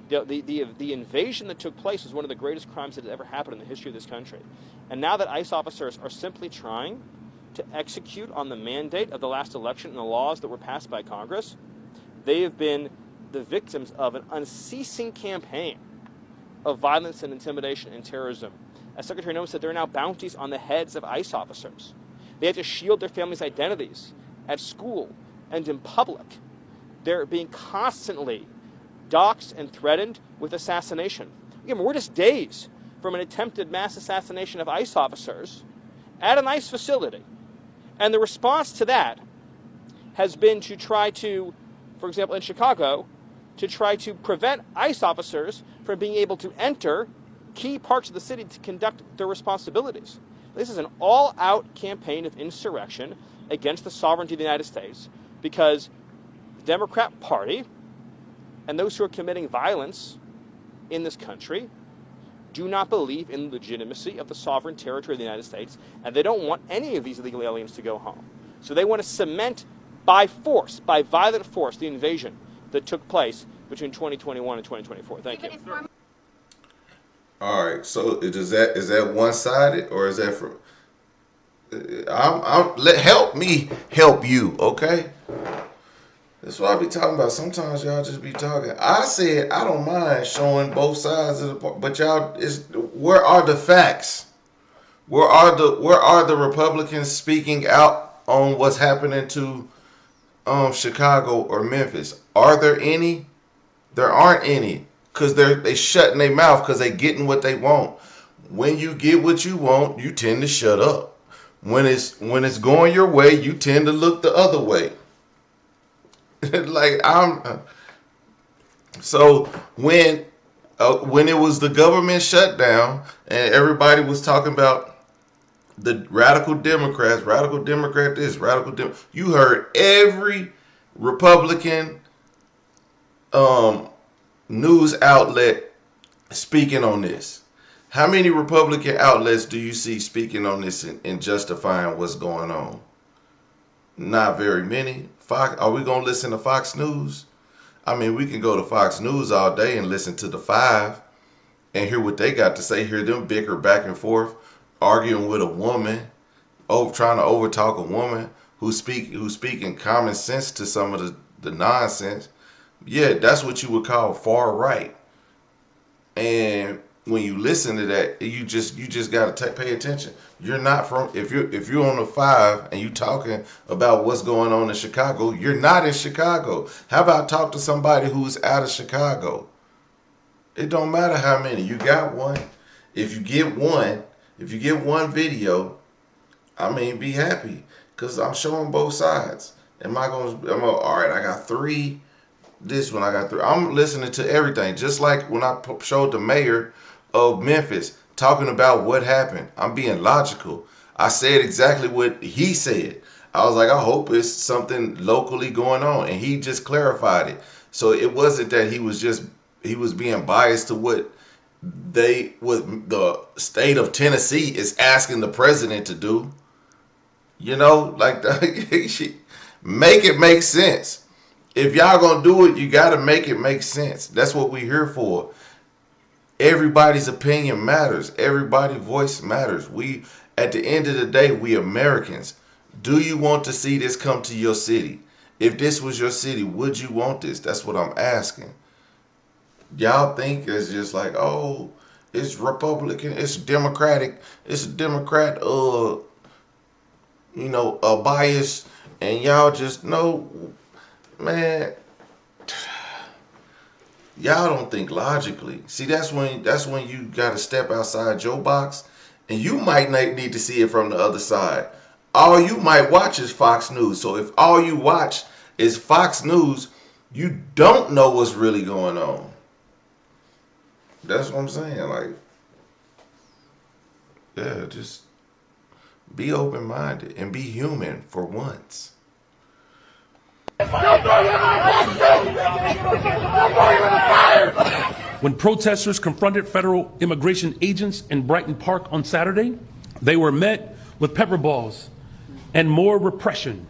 The invasion that took place was one of the greatest crimes that has ever happened in the history of this country. And now that ICE officers are simply trying to execute on the mandate of the last election and the laws that were passed by Congress, they have been the victims of an unceasing campaign of violence and intimidation and terrorism. As Secretary Noem said, there are now bounties on the heads of ICE officers. They have to shield their families' identities at school and in public. They're being constantly doxxed and threatened with assassination. Again, we're just days from an attempted mass assassination of ICE officers at an ICE facility. And the response to that has been to try to, for example, in Chicago, to try to prevent ICE officers from being able to enter key parts of the city to conduct their responsibilities. This is an all-out campaign of insurrection against the sovereignty of the United States because the Democrat Party and those who are committing violence in this country do not believe in the legitimacy of the sovereign territory of the United States, and they don't want any of these illegal aliens to go home. So they want to cement by force, by violent force, the invasion that took place between 2021 and 2024. Thank you. All right. So is that one-sided, or is that for? Help me help you. Okay. That's what I be talking about. Sometimes y'all just be talking. I said I don't mind showing both sides of the part, but y'all where are the facts? Where are the Republicans speaking out on what's happening to Chicago or Memphis? Are there any? There aren't any, because they shutting their mouth because they getting what they want. When you get what you want, you tend to shut up. When it's going your way, you tend to look the other way. So when it was the government shutdown and everybody was talking about the radical Democrats, radical Democrat this, radical Democrat, you heard every Republican news outlet speaking on this. How many Republican outlets do you see speaking on this and justifying what's going on? Not very many. Fox, are we gonna listen to Fox News? I mean, we can go to Fox News all day and listen to the Five and hear what they got to say. Hear them bicker back and forth, arguing with a woman, trying to overtalk a woman who's speaking common sense to some of the nonsense. Yeah, that's what you would call far right. And when you listen to that, you just gotta pay attention. You're not from if you're on the Five and you talking about what's going on in Chicago, you're not in Chicago. How about talk to somebody who's out of Chicago? It don't matter how many. You got one. If you get one video, I mean, be happy, because I'm showing both sides. All right, I got three. This one I got three. I'm listening to everything, just like when I showed the mayor of Memphis talking about what happened. I'm being logical. I said exactly what he said. I was like, I hope it's something locally going on, and he just clarified it. So it wasn't that he was being biased to what the state of Tennessee is asking the president to do. You know, like make it make sense. If y'all gonna do it, you gotta make it make sense. That's what we're here for. Everybody's opinion matters. Everybody's voice matters. At the end of the day, we Americans. Do you want to see this come to your city? If this was your city, would you want this? That's what I'm asking. Y'all think it's just like, oh, it's Republican, it's Democratic, it's a Democrat, a bias, and y'all just know, man. Y'all don't think logically. See, that's when you gotta step outside your box, and you might not need to see it from the other side. All you might watch is Fox News. So if all you watch is Fox News. You don't know what's really going on. That's what I'm saying. Like, yeah, just be open-minded and be human for once. When protesters confronted federal immigration agents in Brighton Park on Saturday, they were met with pepper balls and more repression.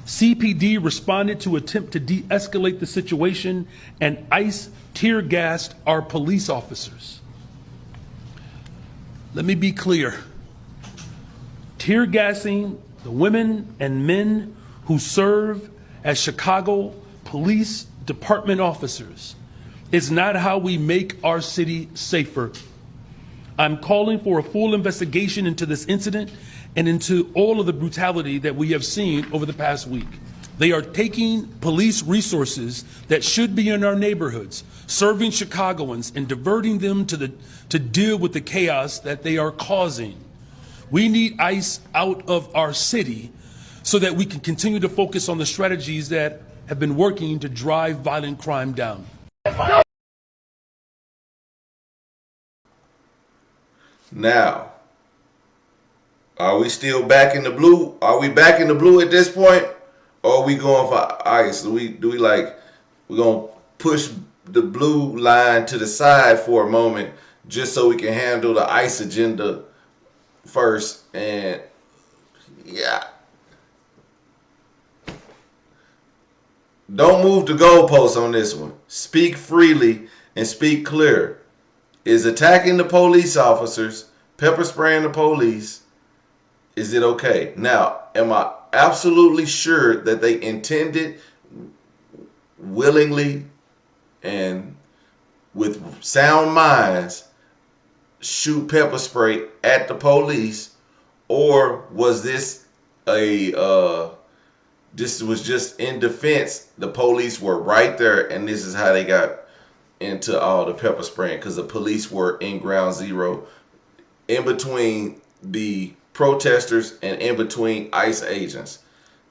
CPD responded to attempt to de-escalate the situation, and ICE tear gassed our police officers. Let me be clear. Tear gassing the women and men who serve as Chicago Police Department officers is not how we make our city safer. I'm calling for a full investigation into this incident and into all of the brutality that we have seen over the past week. They are taking police resources that should be in our neighborhoods, serving Chicagoans and diverting them to deal with the chaos that they are causing. We need ICE out of our city so that we can continue to focus on the strategies that have been working to drive violent crime down. Now, are we still back in the blue? Are we back in the blue at this point? Or are we going for ICE? Do we like, we're going to push the blue line to the side for a moment just so we can handle the ICE agenda first? And yeah. Don't move the goalposts on this one. Speak freely and speak clear. Is attacking the police officers, pepper spraying the police, is it okay? Now, am I absolutely sure that they intended willingly and with sound minds shoot pepper spray at the police, or was this this was just in defense? The police were right there, and this is how they got into all the pepper spraying, because the police were in ground zero, in between the protesters and in between ICE agents,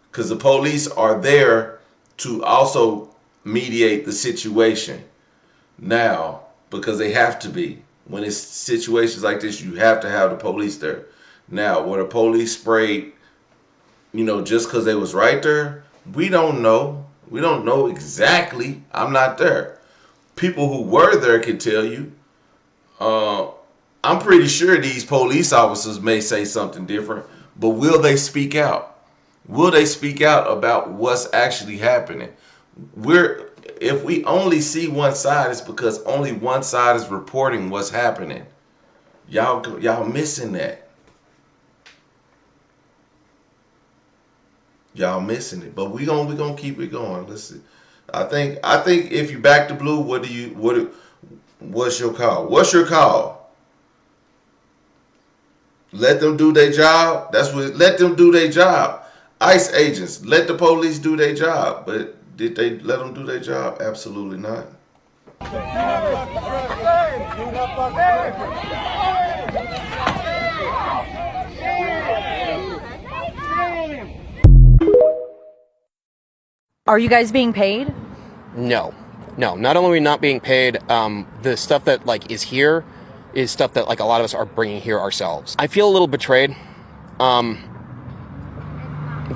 because the police are there to also mediate the situation now, because they have to be. When it's situations like this, you have to have the police there. Now, were the police sprayed, just because they was right there? We don't know. We don't know exactly. I'm not there. People who were there can tell you. I'm pretty sure these police officers may say something different, but will they speak out? Will they speak out about what's actually happening? If we only see one side, it's because only one side is reporting what's happening. Y'all missing that. Y'all missing it. But we gonna keep it going. Let's see. I think if you back the blue, what's your call? What's your call? Let them do their job. Let them do their job. ICE agents, let the police do their job. But did they let them do their job? Absolutely not. Are you guys being paid? No. Not only are we not being paid, the stuff that is here is stuff that a lot of us are bringing here ourselves. I feel a little betrayed.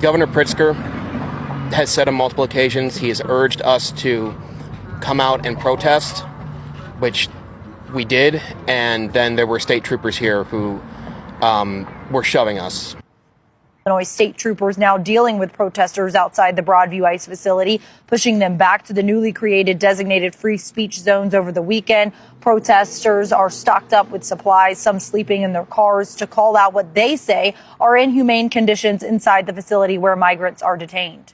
Governor Pritzker has said on multiple occasions he has urged us to come out and protest, which we did, and then there were state troopers here who were shoving us. Illinois state troopers now dealing with protesters outside the Broadview ICE facility, pushing them back to the newly created designated free speech zones over the weekend. Protesters are stocked up with supplies, some sleeping in their cars, to call out what they say are inhumane conditions inside the facility where migrants are detained.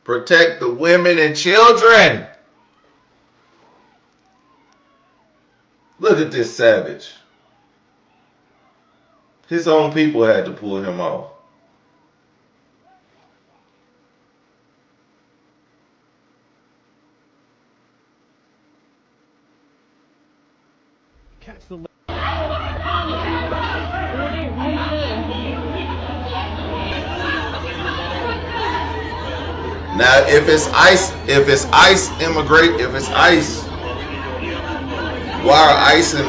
Protect the women and children. Look at this savage. His own people had to pull him off. Catch the Now, if it's ICE, why are ICE in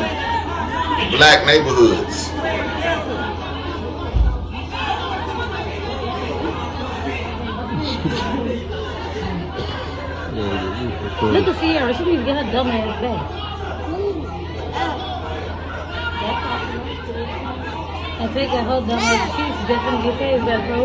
black neighborhoods? Look at Sierra. She needs to get her dumb ass back. I take her dumb ass. She's just gonna get phased back, bro.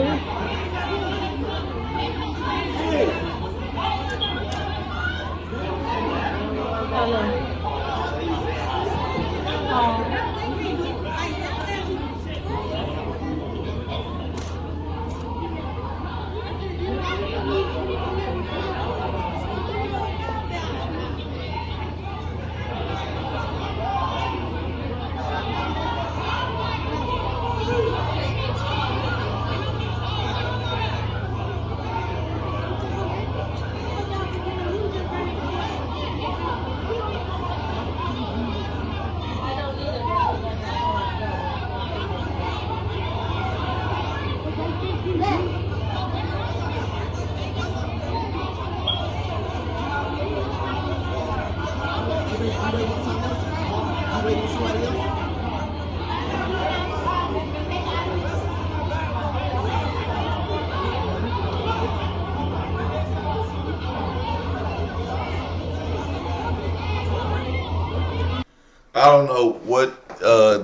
I don't know what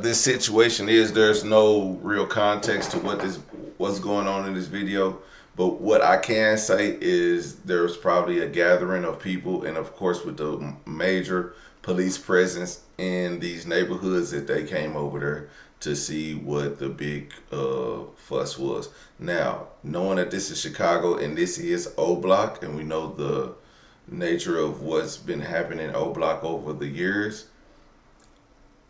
this situation is. There's no real context to what's going on in this video. But what I can say is there's probably a gathering of people, and of course with the major police presence in these neighborhoods, that they came over there to see what the big fuss was. Now, knowing that this is Chicago and this is O Block, and we know the nature of what's been happening in O Block over the years,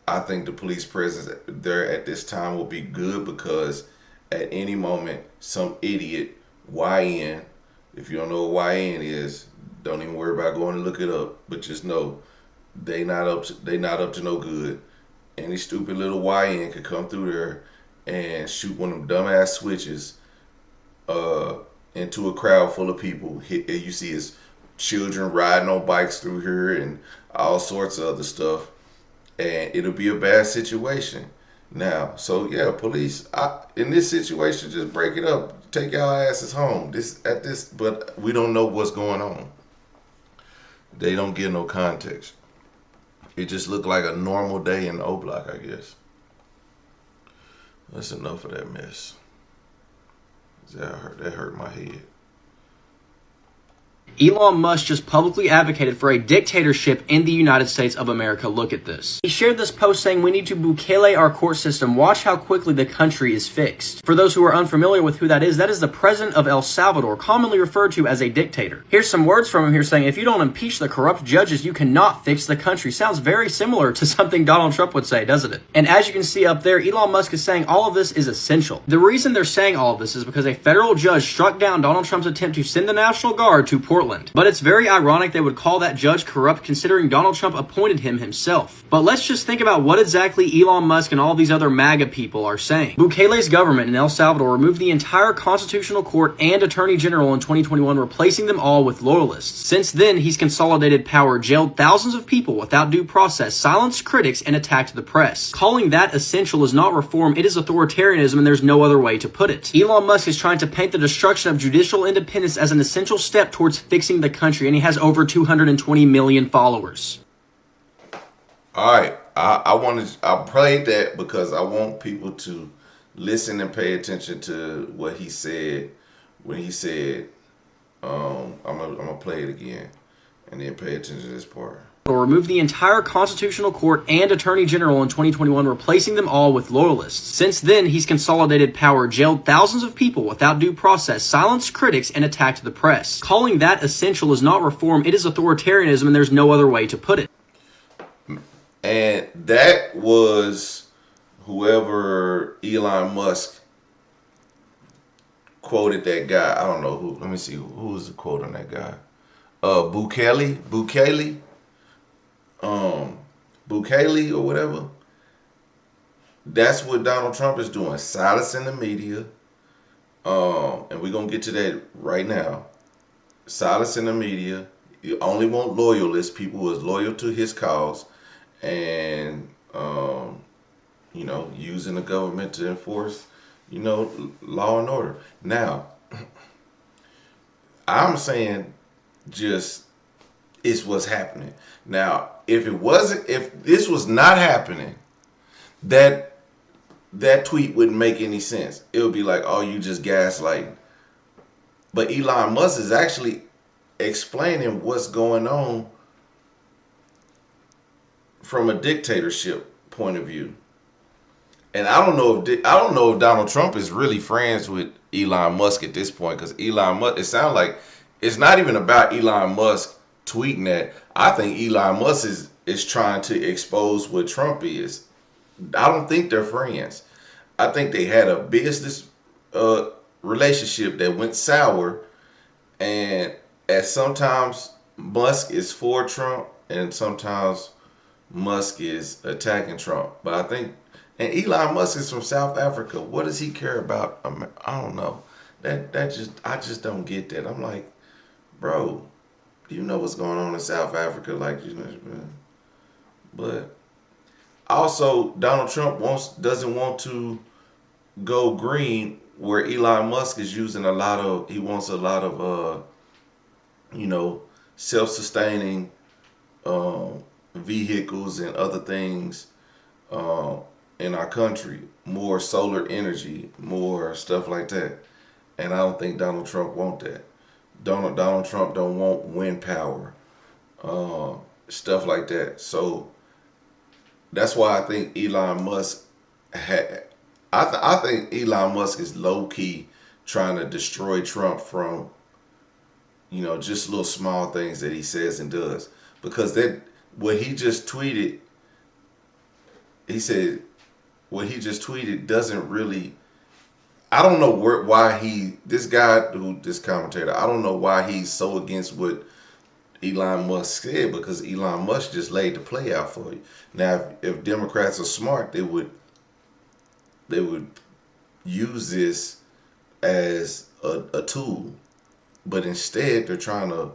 I think the police presence there at this time will be good, because at any moment some idiot YN, if you don't know what YN is, don't even worry about going to look it up, but just know they not up to no good. Any stupid little YN could come through there and shoot one of them dumbass switches into a crowd full of people. You see his children riding on bikes through here and all sorts of other stuff, and it'll be a bad situation. Now, so yeah, police, in this situation, just break it up. Take y'all asses home. But we don't know what's going on. They don't give no context. It just looked like a normal day in O Block, I guess. That's enough of that mess. That hurt my head. Elon Musk just publicly advocated for a dictatorship in the United States of America. Look at this. He shared this post saying, "We need to Bukele our court system. Watch how quickly the country is fixed." For those who are unfamiliar with who that is the president of El Salvador, commonly referred to as a dictator. Here's some words from him here saying, "If you don't impeach the corrupt judges, you cannot fix the country." Sounds very similar to something Donald Trump would say, doesn't it? And as you can see up there, Elon Musk is saying all of this is essential. The reason they're saying all of this is because a federal judge struck down Donald Trump's attempt to send the National Guard to Portland. But it's very ironic they would call that judge corrupt, considering Donald Trump appointed him himself. But let's just think about what exactly Elon Musk and all these other MAGA people are saying. Bukele's government in El Salvador removed the entire constitutional court and attorney general in 2021, replacing them all with loyalists. Since then, he's consolidated power, jailed thousands of people without due process, silenced critics, and attacked the press. Calling that essential is not reform, it is authoritarianism, and there's no other way to put it. Elon Musk is trying to paint the destruction of judicial independence as an essential step towards fixing the country, and he has over 220 million followers. All right, I played that because I want people to listen and pay attention to what he said when he said, I'm gonna play it again, and then pay attention to this part. removed the entire Constitutional Court and Attorney General in 2021, replacing them all with loyalists. Since then, he's consolidated power, jailed thousands of people without due process, silenced critics, and attacked the press. Calling that essential is not reform, it is authoritarianism, and there's no other way to put it. And that was whoever Elon Musk quoted that guy. I don't know who. Let me see. Who was the quote on that guy? Bukele or whatever. That's what Donald Trump is doing. Silencing the media. And we're going to get to that right now. Silencing the media. You only want loyalists, people who is loyal to his cause. And, using the government to enforce, law and order. Now, I'm saying just it's what's happening. Now, if this was not happening, that tweet wouldn't make any sense. It would be like, oh, you just gaslighting. But Elon Musk is actually explaining what's going on from a dictatorship point of view. And I don't know if Donald Trump is really friends with Elon Musk at this point, because Elon Musk, it sounds like it's not even about Elon Musk tweeting that. I think Elon Musk is trying to expose what Trump is. I don't think they're friends. I think they had a business relationship that went sour, and sometimes Musk is for Trump and sometimes Musk is attacking Trump. But I think, and Elon Musk is from South Africa. What does he care about? I don't know. I just don't get that. I'm like, bro, do you know what's going on in South Africa? But also Donald Trump doesn't want to go green, where Elon Musk is using he wants a lot of self-sustaining vehicles and other things in our country, more solar energy, more stuff like that. And I don't think Donald Trump want that. Donald Trump don't want wind power, stuff like that. So that's why I think Elon Musk I think Elon Musk is low-key trying to destroy Trump from, just little small things that he says and does. Because what he just tweeted, he said, what he just tweeted doesn't really, I don't know why this commentator, I don't know why he's so against what Elon Musk said, because Elon Musk just laid the play out for you. Now, if Democrats are smart, they would use this as a tool. But instead, they're trying to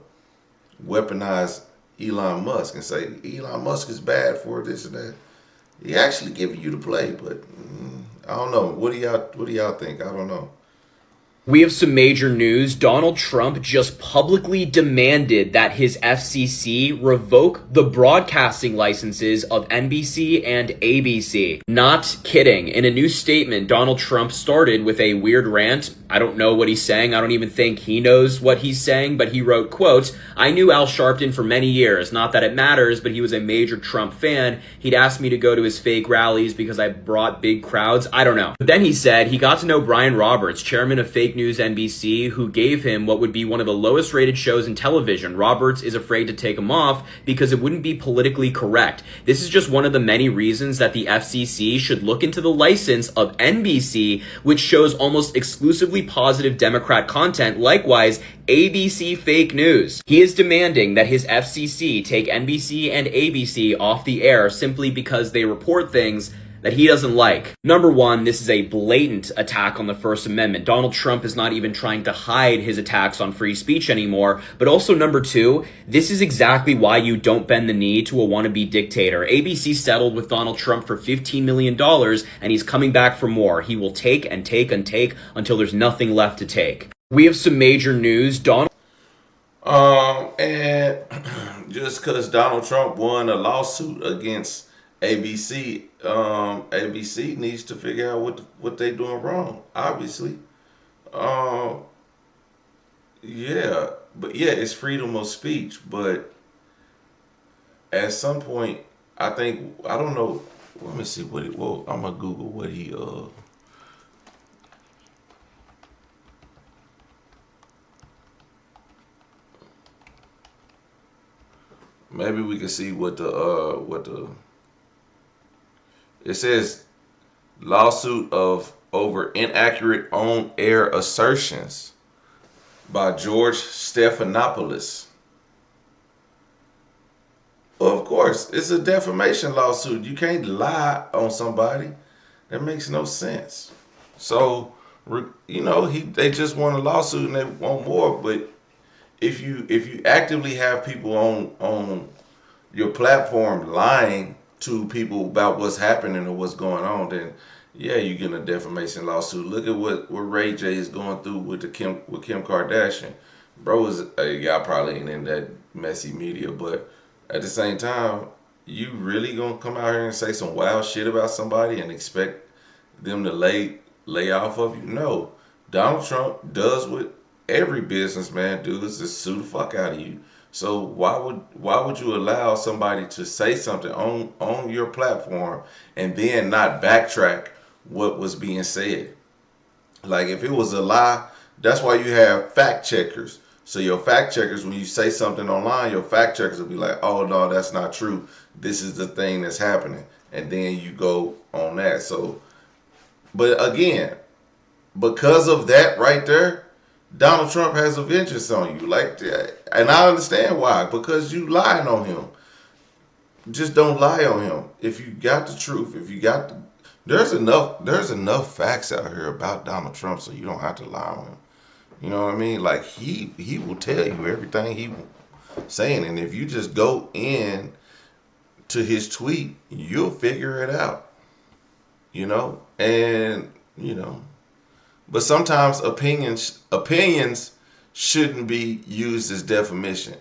weaponize Elon Musk and say Elon Musk is bad for this and that. He actually giving you the play, but I don't know. What do y'all think? I don't know. We have some major news. Donald Trump just publicly demanded that his FCC revoke the broadcasting licenses of NBC and ABC. Not kidding. In a new statement, Donald Trump started with a weird rant. I don't know what he's saying. I don't even think he knows what he's saying, but he wrote, quote, "I knew Al Sharpton for many years. Not that it matters, but he was a major Trump fan. He'd asked me to go to his fake rallies because I brought big crowds. I don't know." But then he said he got to know Brian Roberts, chairman of Fake News NBC, who gave him what would be one of the lowest rated shows in television. Roberts is afraid to take him off because it wouldn't be politically correct. This is just one of the many reasons that the FCC should look into the license of NBC, which shows almost exclusively positive Democrat content. Likewise, ABC Fake News. He is demanding that his FCC take NBC and ABC off the air simply because they report things that he doesn't like. Number one, this is a blatant attack on the First Amendment. Donald Trump is not even trying to hide his attacks on free speech anymore. But also number two, this is exactly why you don't bend the knee to a wannabe dictator. ABC settled with Donald Trump for $15 million, and he's coming back for more. He will take and take and take until there's nothing left to take. We have some major news. And just because Donald Trump won a lawsuit against ABC, ABC needs to figure out what they doing wrong, obviously. Yeah, but yeah, it's freedom of speech, but at some point, I think, I don't know. Let me see what it. Well, I'm gonna Google what he. Maybe we can see what the. It says lawsuit of over inaccurate on-air assertions by George Stephanopoulos. Well, of course, it's a defamation lawsuit. You can't lie on somebody. That makes no sense. So, they just won a lawsuit and they want more. But if you actively have people on your platform lying to people about what's happening or what's going on, then yeah, you get a defamation lawsuit. Look at what Ray J is going through with Kim Kardashian. Bro is y'all probably ain't in that messy media, but at the same time, you really gonna come out here and say some wild shit about somebody and expect them to lay off of you? No. Donald Trump does what every businessman does, is sue the fuck out of you. So why would you allow somebody to say something on your platform and then not backtrack what was being said? Like, if it was a lie, that's why you have fact checkers. So your fact checkers, when you say something online, your fact checkers will be like, oh no, that's not true. This is the thing that's happening. And then you go on that. So, but again, because of that right there, Donald Trump has a vengeance on you. Like, and I understand why. Because you lying on him. Just don't lie on him. If you got the truth, there's enough facts out here about Donald Trump, so you don't have to lie on him. You know what I mean? Like, he will tell you everything he saying, and if you just go in to his tweet, you'll figure it out. But sometimes opinions shouldn't be used as defamation.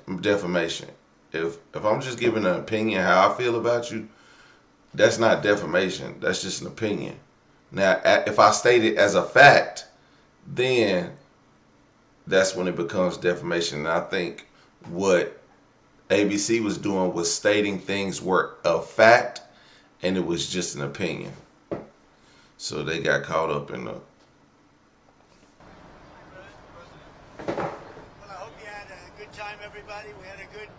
If I'm just giving an opinion how I feel about you, that's not defamation. That's just an opinion. Now, if I state it as a fact, then that's when it becomes defamation. And I think what ABC was doing was stating things were a fact, and it was just an opinion. So they got caught up in the. Well, I hope you had a good time, everybody. I think it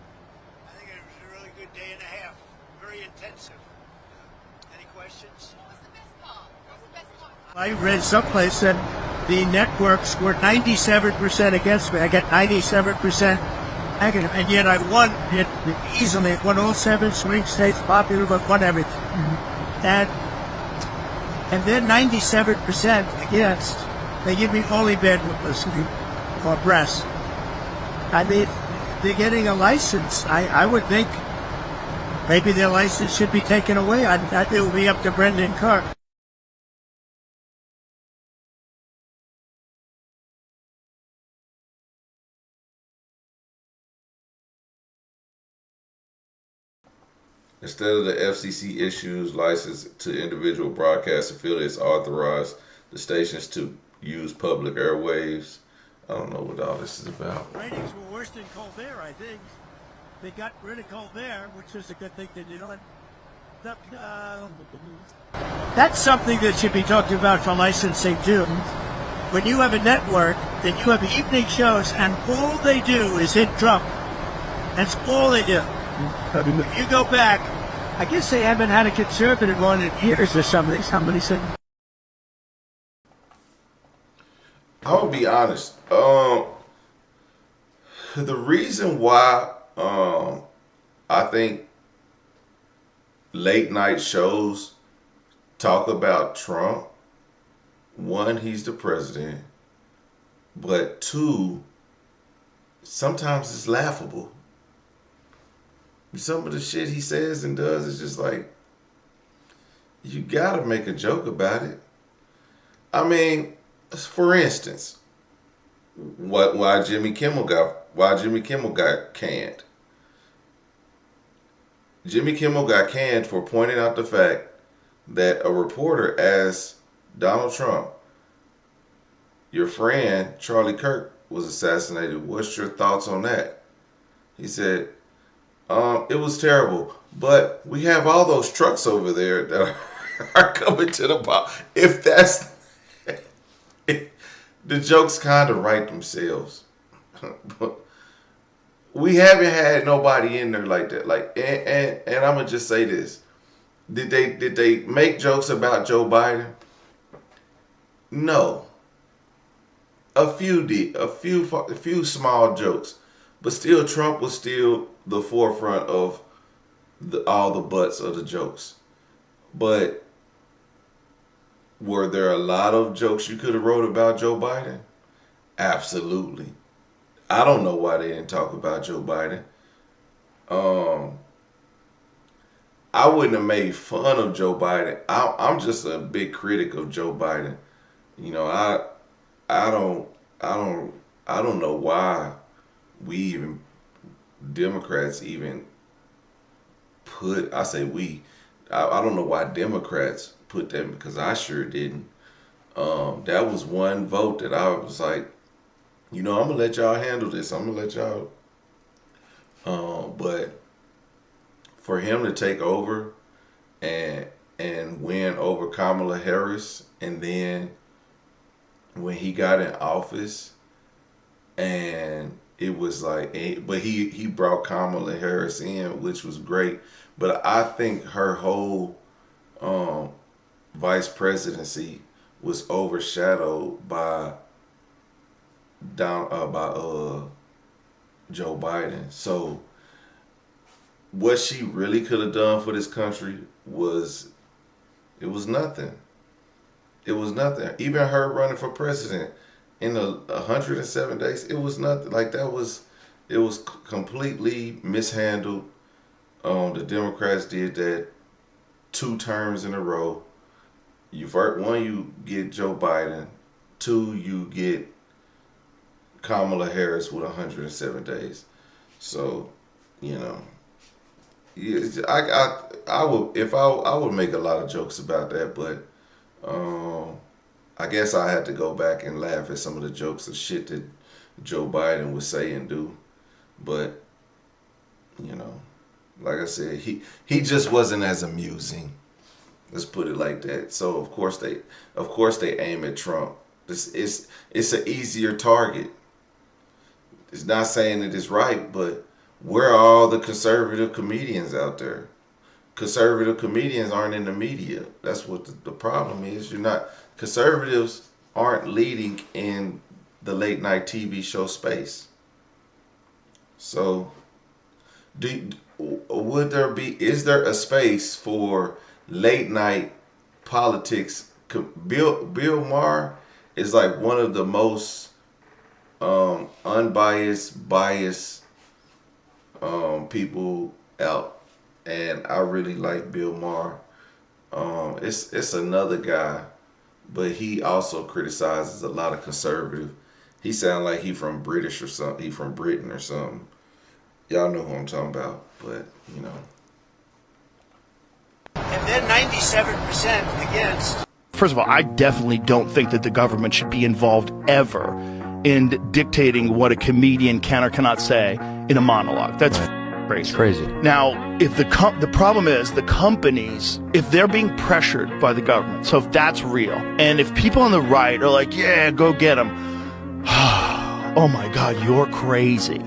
was a really good day and a half. Very intensive. Any questions? What was the best part? I read someplace that the networks were 97% against me. I got 97% negative, and yet I won it easily. I won all 7 swing states, popular, but won everything. And then 97% against. They give me only bad publicity or press. I mean, they're getting a license. I would think maybe their license should be taken away. It will be up to Brendan Carr. Instead of the FCC issues license to individual broadcast affiliates, authorized the stations to use public airwaves. I don't know what all this is about. Ratings were worse than Colbert, I think. They got rid of Colbert, which was a good thing to do. That's something that should be talked about for licensing too. When you have a network, then you have evening shows, and all they do is hit Trump. That's all they do. If you go back, I guess they haven't had a conservative one in years or something. Somebody said. I'm gonna be honest. The reason why I think late night shows talk about Trump, one, he's the president, but two, sometimes it's laughable. Some of the shit he says and does is just like, you gotta make a joke about it. I mean, for instance, why Jimmy Kimmel got canned. Jimmy Kimmel got canned for pointing out the fact that a reporter asked Donald Trump, your friend Charlie Kirk was assassinated. What's your thoughts on that? He said, It was terrible. But we have all those trucks over there that are coming to the bar. If that's the jokes kind of write themselves. But we haven't had nobody in there like that. Like, and I'm gonna just say this: did they make jokes about Joe Biden? No. A few did, a few small jokes, but still, Trump was still the forefront of all the butts of the jokes. But were there a lot of jokes you could have wrote about Joe Biden? Absolutely. I don't know why they didn't talk about Joe Biden. I wouldn't have made fun of Joe Biden. I'm just a big critic of Joe Biden. You know, I don't know why we even Democrats even put. I say we. I don't know why Democrats put them, because I sure didn't. That was one vote that I was like, you know, I'm gonna let y'all handle this. I'm gonna let y'all. But for him to take over and win over Kamala Harris, and then when he got in office, and it was like, but he brought Kamala Harris in, which was great. But I think her whole vice presidency was overshadowed by Joe Biden. So what she really could have done for this country was nothing. It was nothing. Even her running for president in the 107 days, it was nothing. Like it was completely mishandled. The Democrats did that 2 terms in a row. You get Joe Biden, 2 you get Kamala Harris with 107 days. So, you know, I would make a lot of jokes about that, but I guess I had to go back and laugh at some of the jokes of shit that Joe Biden would say and do. But, you know, like I said, he just wasn't as amusing. Let's put it like that. So of course they aim at Trump. It's an easier target. It's not saying that it's right, but where are all the conservative comedians out there? Conservative comedians aren't in the media. That's what the problem is. Conservatives aren't leading in the late night TV show space. So is there a space for late night politics? Bill Maher is like one of the most unbiased, biased people out, and I really like Bill Maher. It's another guy, but he also criticizes a lot of conservative. He sounds like he from British or something. He from Britain or something. Y'all know who I'm talking about, but you know. If they're 97% against. First of all, I definitely don't think that the government should be involved ever in dictating what a comedian can or cannot say in a monologue. That's crazy. It's crazy. Now, if the problem is the companies, if they're being pressured by the government, so if that's real, and if people on the right are like, yeah, go get them. Oh my God, you're crazy.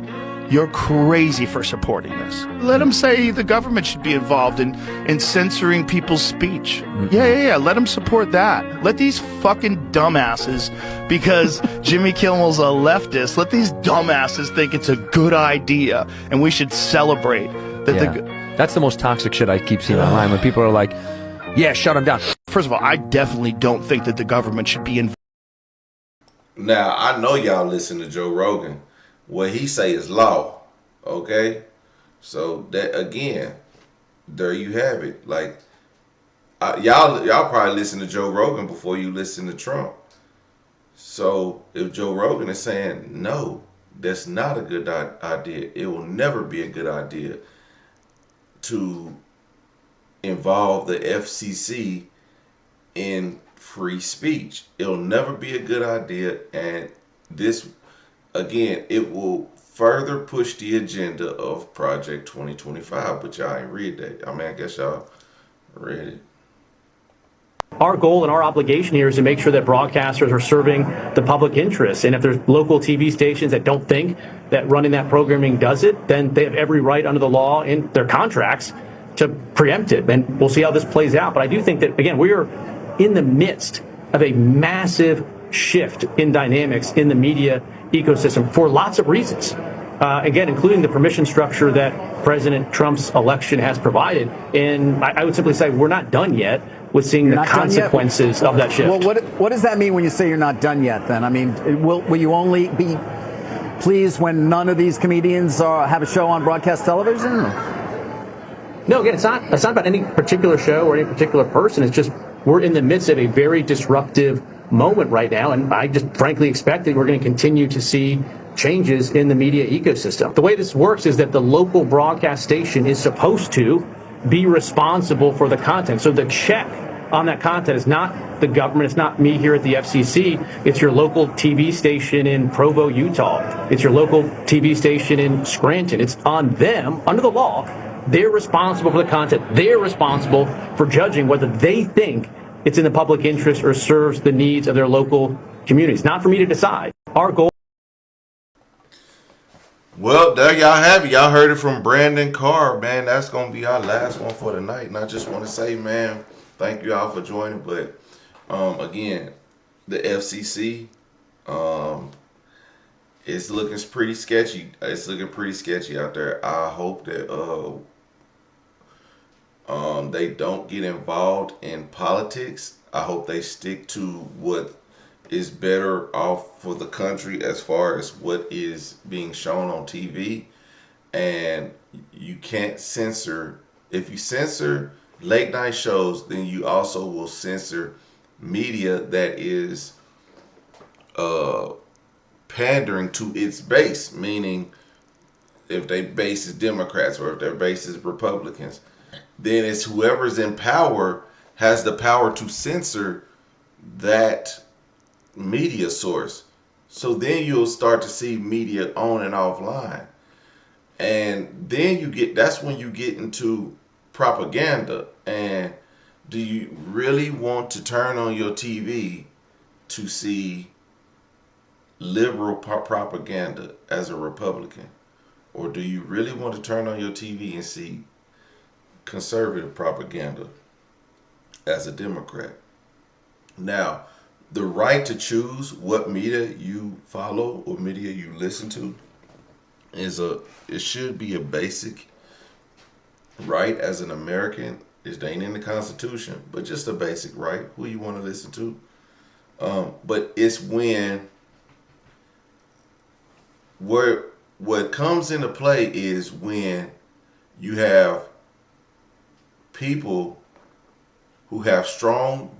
You're crazy for supporting this. Let them say the government should be involved in censoring people's speech. Yeah. Let them support that. Let these fucking dumbasses, because Jimmy Kimmel's a leftist, let these dumbasses think it's a good idea and we should celebrate that. That's the most toxic shit I keep seeing online, when people are like, yeah, shut them down. First of all, I definitely don't think that the government should be involved. Now, I know y'all listen to Joe Rogan. What he say is law, okay? So that, again, there you have it. Like, y'all probably listen to Joe Rogan before you listen to Trump. So if Joe Rogan is saying no, that's not a good idea. It will never be a good idea to involve the FCC in free speech. It'll never be a good idea, and this, again, it will further push the agenda of Project 2025, but y'all ain't read that. I mean, I guess y'all read it. Our goal and our obligation here is to make sure that broadcasters are serving the public interest. And if there's local TV stations that don't think that running that programming does it, then they have every right under the law in their contracts to preempt it. And we'll see how this plays out. But I do think that, again, we're in the midst of a massive shift in dynamics in the media ecosystem for lots of reasons. Again, including the permission structure that President Trump's election has provided. And I would simply say we're not done yet with seeing the consequences of that shift. Well, what does that mean when you say you're not done yet, then? I mean, will you only be pleased when none of these comedians have a show on broadcast television? No, again, it's not about any particular show or any particular person. It's just we're in the midst of a very disruptive moment right now, and I just frankly expect that we're going to continue to see changes in the media ecosystem. The way this works is that the local broadcast station is supposed to be responsible for the content. So the check on that content is not the government, it's not me here at the FCC, it's your local TV station in Provo, Utah. It's your local TV station in Scranton. It's on them, under the law. They're responsible for the content. They're responsible for judging whether they think it's in the public interest or serves the needs of their local communities. Not for me to decide. Our goal. Well, there y'all have it. Y'all heard it from Brandon Carr, man. That's going to be our last one for the night. And I just want to say, man, thank you all for joining. But, again, the FCC, it's looking pretty sketchy. It's looking pretty sketchy out there. I hope that they don't get involved in politics. I hope they stick to what is better off for the country as far as what is being shown on TV. And you can't censor. If you censor late night shows, then you also will censor media that is pandering to its base, meaning if their base is Democrats or if their base is Republicans, then it's whoever's in power has the power to censor that media source. So then you'll start to see media on and offline. And then that's when you get into propaganda. And do you really want to turn on your TV to see liberal propaganda as a Republican? Or do you really want to turn on your TV and see conservative propaganda as a Democrat? Now, the right to choose what media you follow or media you listen to it should be a basic right as an American. It ain't in the Constitution, but just a basic right, who you want to listen to. But it's when what comes into play is when you have people who have strong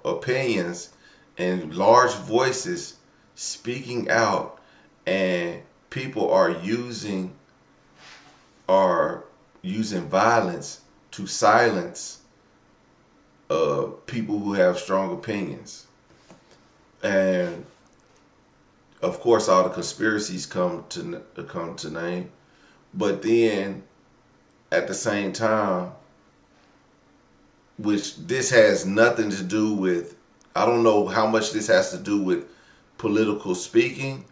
opinions and large voices speaking out, and people are using violence to silence people who have strong opinions. And of course all the conspiracies come to name, but then at the same time, which this has nothing to do with, I don't know how much this has to do with political speaking,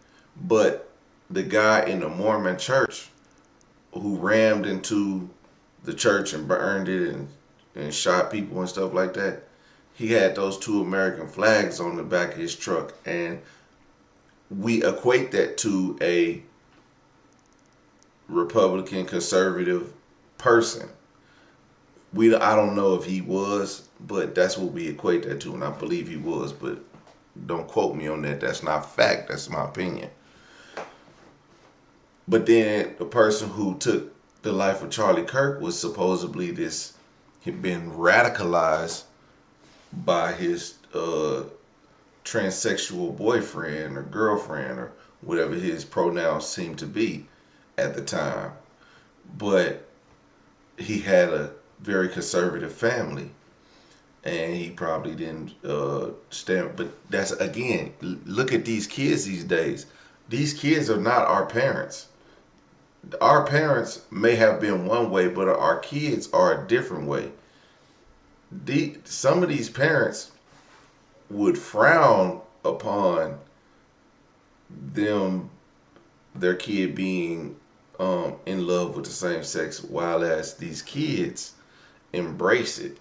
but the guy in the Mormon church who rammed into the church and burned it and shot people and stuff like that, he had those 2 American flags on the back of his truck. And we equate that to a Republican conservative person. I don't know if he was, but that's what we equate that to, and I believe he was, but don't quote me on that. That's not fact. That's my opinion. But then the person who took the life of Charlie Kirk was supposedly he'd been radicalized by his transsexual boyfriend or girlfriend or whatever his pronouns seemed to be at the time. But he had a very conservative family, and he probably didn't stand. But that's, again, look at these kids these days. These kids are not our parents. Our parents may have been one way, but our kids are a different way. Some of these parents would frown upon their kid being in love with the same sex, while as these kids embrace it.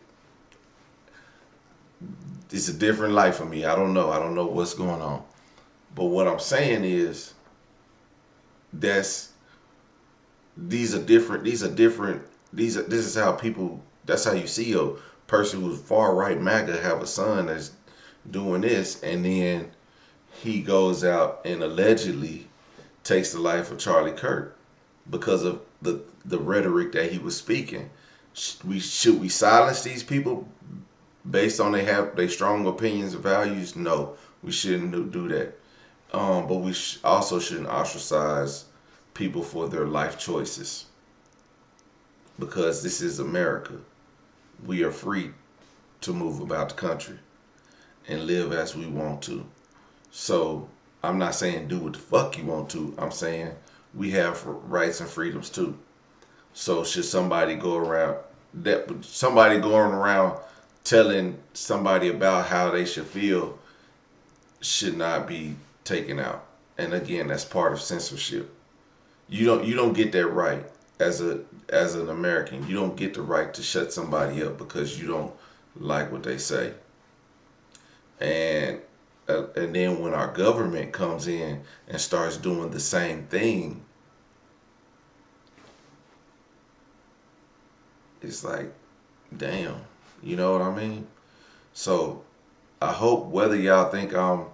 It's a different life for me. I don't know what's going on. But what I'm saying is this is how people, that's how you see a person who's far right MAGA have a son that's doing this, and then he goes out and allegedly takes the life of Charlie Kirk because of the rhetoric that he was speaking. Should we silence these people based on they strong opinions and values? No, we shouldn't do that. But we also shouldn't ostracize people for their life choices, because this is America. We are free to move about the country and live as we want to. So I'm not saying do what the fuck you want to. I'm saying we have rights and freedoms too. So should somebody going around telling somebody about how they should feel should not be taken out. And again, that's part of censorship. You don't get that right as an American. You don't get the right to shut somebody up because you don't like what they say. And then when our government comes in and starts doing the same thing, it's like, damn, you know what I mean? So I hope, whether y'all think I'm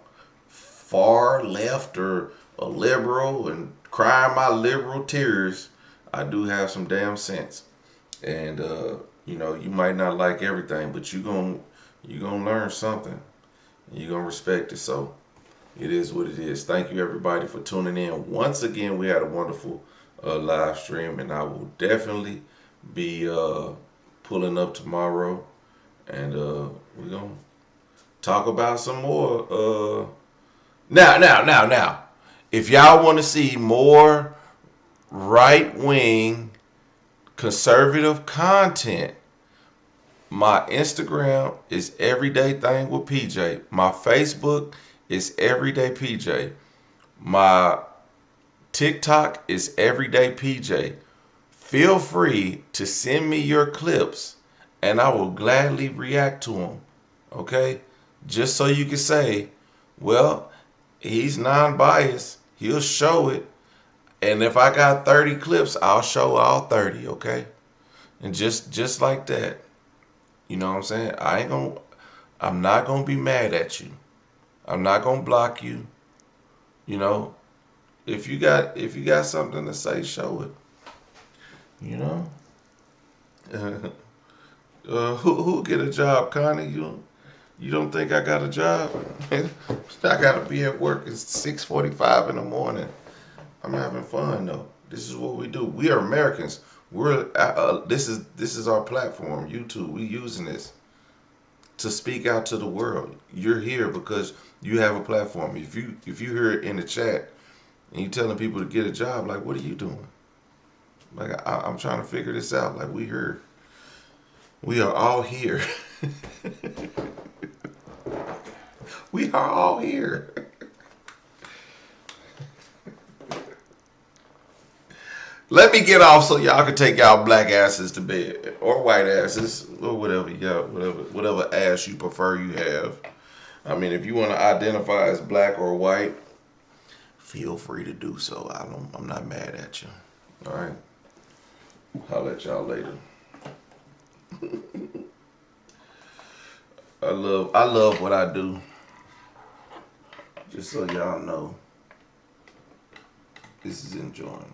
far left or a liberal and crying my liberal tears, I do have some damn sense. And you know, you might not like everything, but you gonna learn something. You're gonna respect it. So it is what it is. Thank you everybody for tuning in. Once again, we had a wonderful live stream, and I will definitely be pulling up tomorrow, and we're gonna talk about some more. Now, if y'all want to see more right-wing conservative content, my Instagram is everydaything with PJ. My Facebook is everydaypj. My TikTok is everydaypj. Feel free to send me your clips, and I will gladly react to them. Okay? Just so you can say, well, he's non-biased. He'll show it. And if I got 30 clips, I'll show all 30, okay? And just like that. You know what I'm saying? I'm not gonna be mad at you. I'm not gonna block you. You know? If you got something to say, show it. You know? Who get a job, Connie? You don't think I got a job? I gotta be at work at 6:45 in the morning. I'm having fun though. This is what we do. We are Americans. This is our platform, YouTube. We using this to speak out to the world. You're here because you have a platform. If you hear it in the chat and you telling people to get a job, like, what are you doing? Like, I'm trying to figure this out. Like, we are all here. We are all here. Let me get off so y'all can take y'all black asses to bed, or white asses, or whatever ass you prefer you have. I mean, if you want to identify as black or white, feel free to do so. I'm not mad at you. All right. I'll let y'all later. I love what I do. Just so y'all know, this is enjoying.